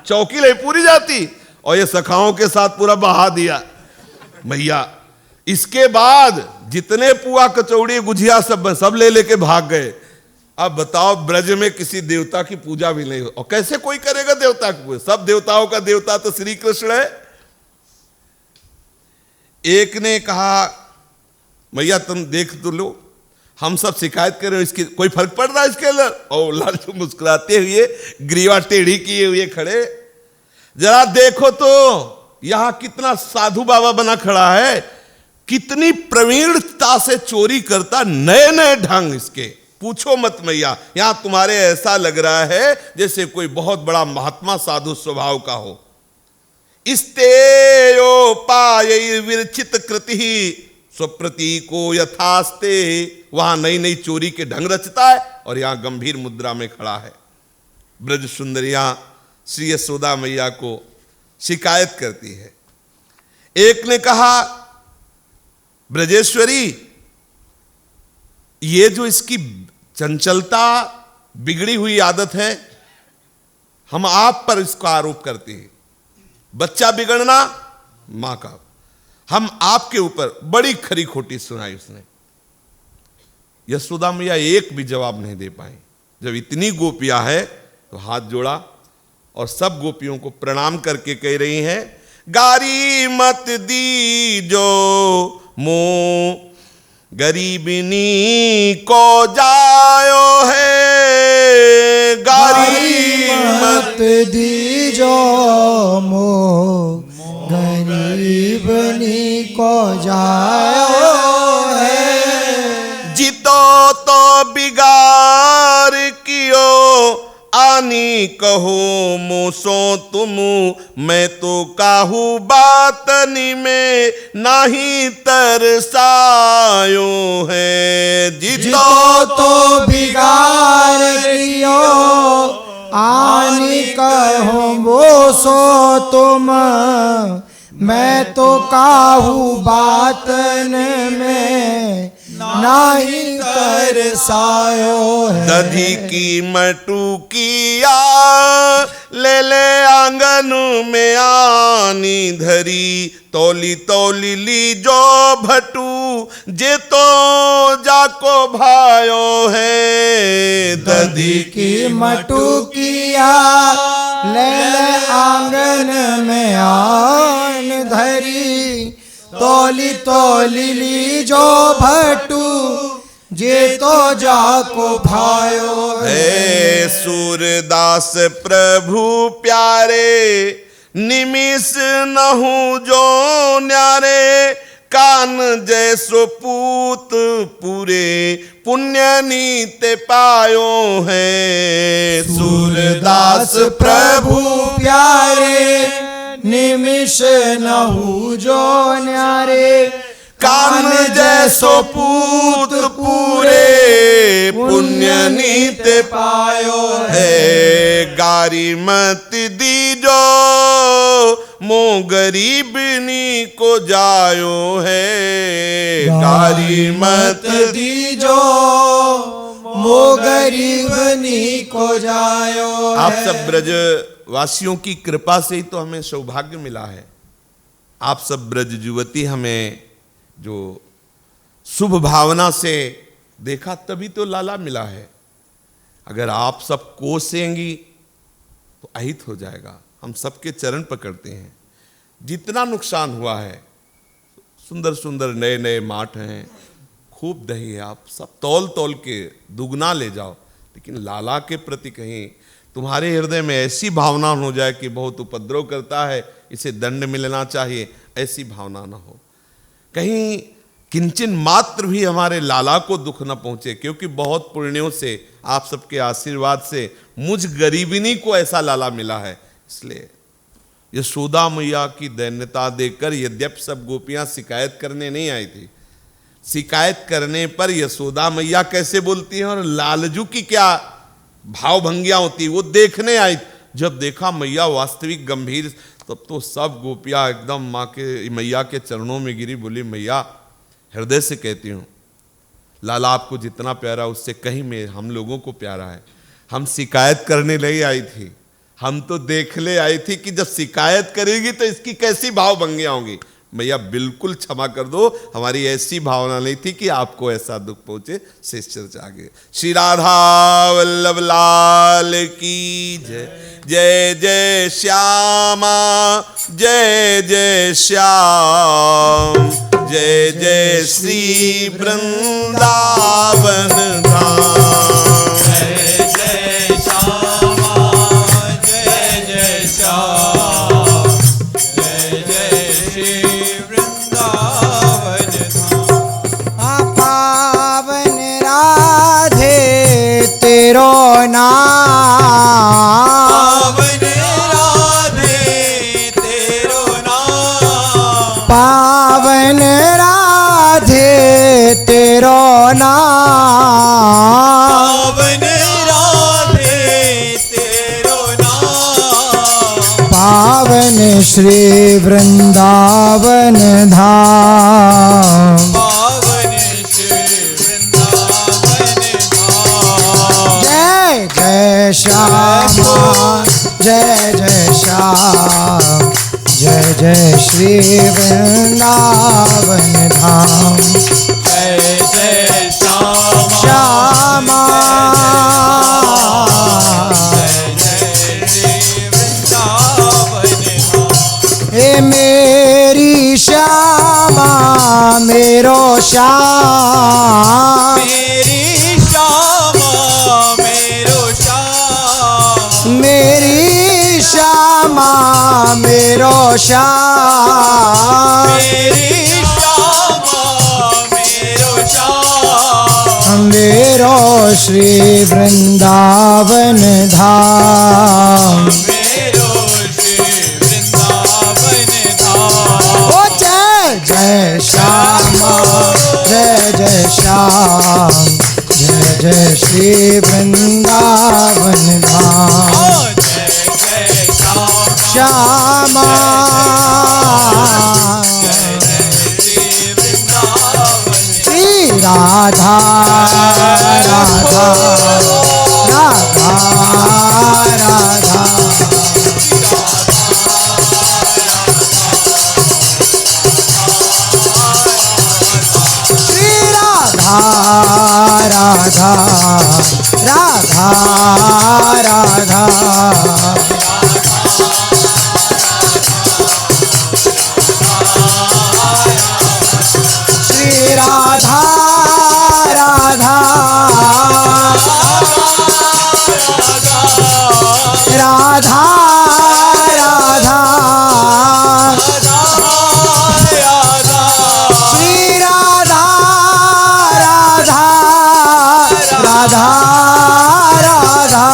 चौकी ले पूरी जाती, और ये सखाओं के साथ पूरा बहा दिया भैया। इसके बाद जितने पुआ कचौड़ी गुझिया सब ले लेके भाग गए। अब बताओ ब्रज में किसी देवता की पूजा भी नहीं हो, और कैसे कोई करेगा देवता की पूजा? सब देवताओं का देवता तो श्री कृष्ण है। एक ने कहा भैया तुम देख तो लो, हम सब शिकायत कर रहे हो, इसकी कोई फर्क पड़ रहा है इसके अंदर? और लालचू मुस्कुराते हुए ग्रीवा टेढ़ी किए हुए खड़े, जरा देखो तो यहां कितना साधु बाबा बना खड़ा है, कितनी प्रवीणता से चोरी करता, नए नए ढंग इसके पूछो मत मैया। यहां तुम्हारे ऐसा लग रहा है जैसे कोई बहुत बड़ा महात्मा साधु स्वभाव का हो। इस्तेयोपाय विरचित कृति स्वप्रतीको यथास्ते। वहां नई नई चोरी के ढंग रचता है और यहां गंभीर मुद्रा में खड़ा है। ब्रज सुंदरियां श्री यशोदा मैया को शिकायत करती है। एक ने कहा ब्रजेश्वरी ये जो इसकी चंचलता बिगड़ी हुई आदत है, हम आप पर इसका आरोप करते हैं। बच्चा बिगड़ना मां का, हम आपके ऊपर बड़ी खरी खोटी सुनाई उसने। यशोदा मैया एक भी जवाब नहीं दे पाई। जब इतनी गोपियां है तो हाथ जोड़ा और सब गोपियों को प्रणाम करके कह रही हैं, गारी मत दीजो मो गरीबिनी को जायो है, गारी मत दीजो मो गरीबनी को जायो है। जितो तो बिगाड़ कियो आनी कहो मोसो तुम, मैं तो काहू बातनी में नहीं तरसायो है। जितो तो बिगाड़ कियो आनी कहो मोसो तुम, मैं तो काहू बातन में नहीं तरसायो है। दधी की मटुकिया ले ले आंगन में आनी धरी, तौली तौली ली जो भटू जे तो जाको भायो है। दधी की मटुकिया ले ले आंगन में आन धरी, तोली तोली ली जो भटू जे तो जाको भायो है। सूरदास प्रभु प्यारे निमिष नहु जो न्यारे, कान जैसो पूत पूरे पुण्य नीते पायो है। सूरदास प्रभु प्यारे निमिष नहु जो न्यारे, कान जैसो पूत पूरे पुण्य नीते पायो है। गारी मत दीजो मो गरीबनी को जायो है, गारी मत दीजो मो गरीबनी को जायो। आप सब ब्रज वासियों की कृपा से ही तो हमें सौभाग्य मिला है। आप सब ब्रज युवती हमें जो शुभ भावना से देखा तभी तो लाला मिला है। अगर आप सब कोसेंगी तो अहित हो जाएगा। हम सबके चरण पकड़ते हैं। जितना नुकसान हुआ है, सुंदर सुंदर नए नए माठ हैं, खूब दही है, आप सब तौल तौल के दुगना ले जाओ, लेकिन लाला के प्रति कहीं तुम्हारे हृदय में ऐसी भावना हो जाए कि बहुत उपद्रव करता है, इसे दंड मिलना चाहिए, ऐसी भावना ना हो। कहीं किंचन मात्र भी हमारे लाला को दुख न पहुंचे, क्योंकि बहुत पुण्यों से आप सबके आशीर्वाद से मुझ गरीबिनी को ऐसा लाला मिला है। इसलिए यशोदा मैया की दैन्यता देखकर यद्यपि सब गोपियां शिकायत करने नहीं आई थी, शिकायत करने पर यशोदा मैया कैसे बोलती हैं और लालजू की क्या भाव भंगियां होती, वो देखने आई। जब देखा मैया वास्तविक गंभीर, तब तो सब गोपियां एकदम माँ के मैया के चरणों में गिरी, बोली मैया हृदय से कहती हूँ, लाला आपको जितना प्यारा उससे कहीं में हम लोगों को प्यारा है। हम शिकायत करने नहीं आई थी, हम तो देखने आई थी कि जब शिकायत करेगी तो इसकी कैसी भाव भंगियां होंगी। मैया बिल्कुल क्षमा कर दो, हमारी ऐसी भावना नहीं थी कि आपको ऐसा दुख पहुंचे। शेष चर्चा आगे। श्री राधा वल्लभ लाल की जय। जय जय श्यामा जय जय श्याम, जय जय श्री वृंदावन धाम। जय जय श्यामा जय जय श्याम, जय जय श्री वृंदावन धाम। पावन राधे तेरो नाम, पावन राधे तेरो नाम, पावन राधे तेरो नाम। पावन श्री वृंदावन धाम, पावन श्री वृंदावन धाम। जय जय श्यामा जय जय श्याम, जय जय श्री वृंदावन धाम। जय जय श्यामा मेरो श्याम मेरी श्यामा मेरो श्याम मेरी श्यामा मेरो श्याम मेरी श्यामा मेरो श्याम मेरो श्री वृंदावन धाम मेरो श्री वृंदावन धाम। ओ जय जय श्यामा जय जय श्याम जय जय श्री वृंदावन धाम जय जय श्याम श्यामा श्री वृंदावन श्री राधा राधा राधा राधा श्री राधा राधा राधा राधा श्री राधा राधा राधा राधा श्री राधा राधा राधा राधा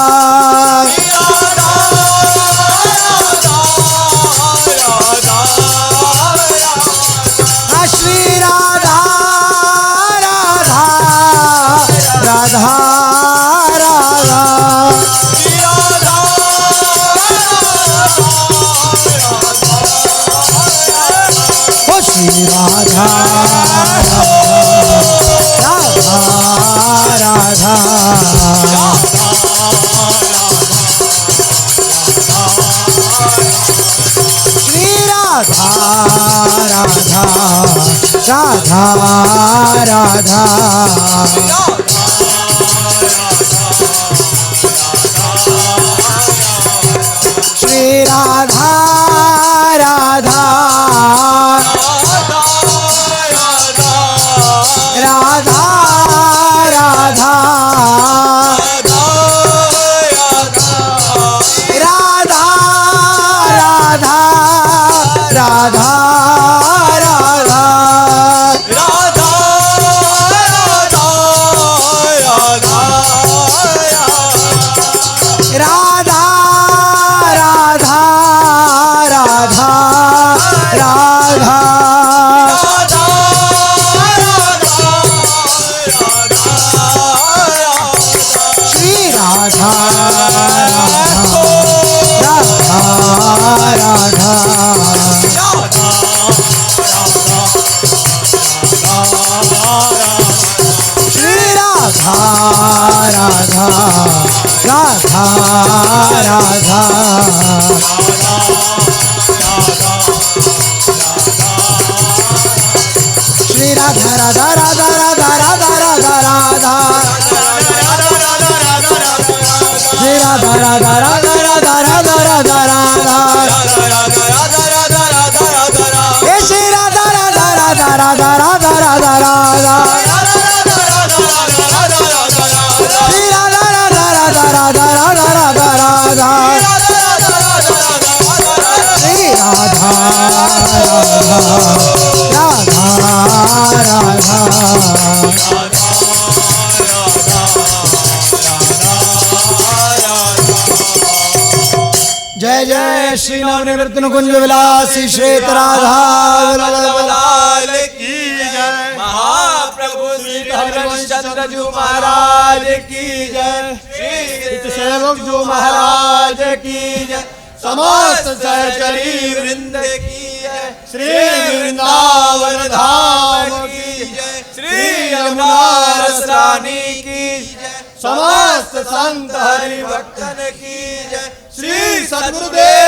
श्री राधा राधा राधा राधा ओ श्री राधा राधा राधा श्री राधा राधा राधा श्री राधा राधा राधा राधा राधा राधा राधा राधा राधा राधा राधा श्री राधा राधा श्री राधा राधा राधा राधा श्री राधा राधा राधा राधा राधा राधा राधा श्री राधा राधा राधा राधा राधा राधा राधा हे श्री राधा राधा राधा राधा राधा राधा राधा श्री राधा राधा राधा राधा राधा राधा राधा श्री राधा राधा जय जय श्री नवनिवृत्तन कुंज विलासी श्वेत राधा लाल की जय। महाप्रभु श्री हरिचंद्र जी महाराज की जय। श्री सेवक जी महाराज की जय। समस्त सहचरी वृंद की जय। श्री वृंदावन धाम की जय। श्री यमुना रसानी की जय। समस्त संत हरि भक्तन की जय। श्री सद्गुरुदेव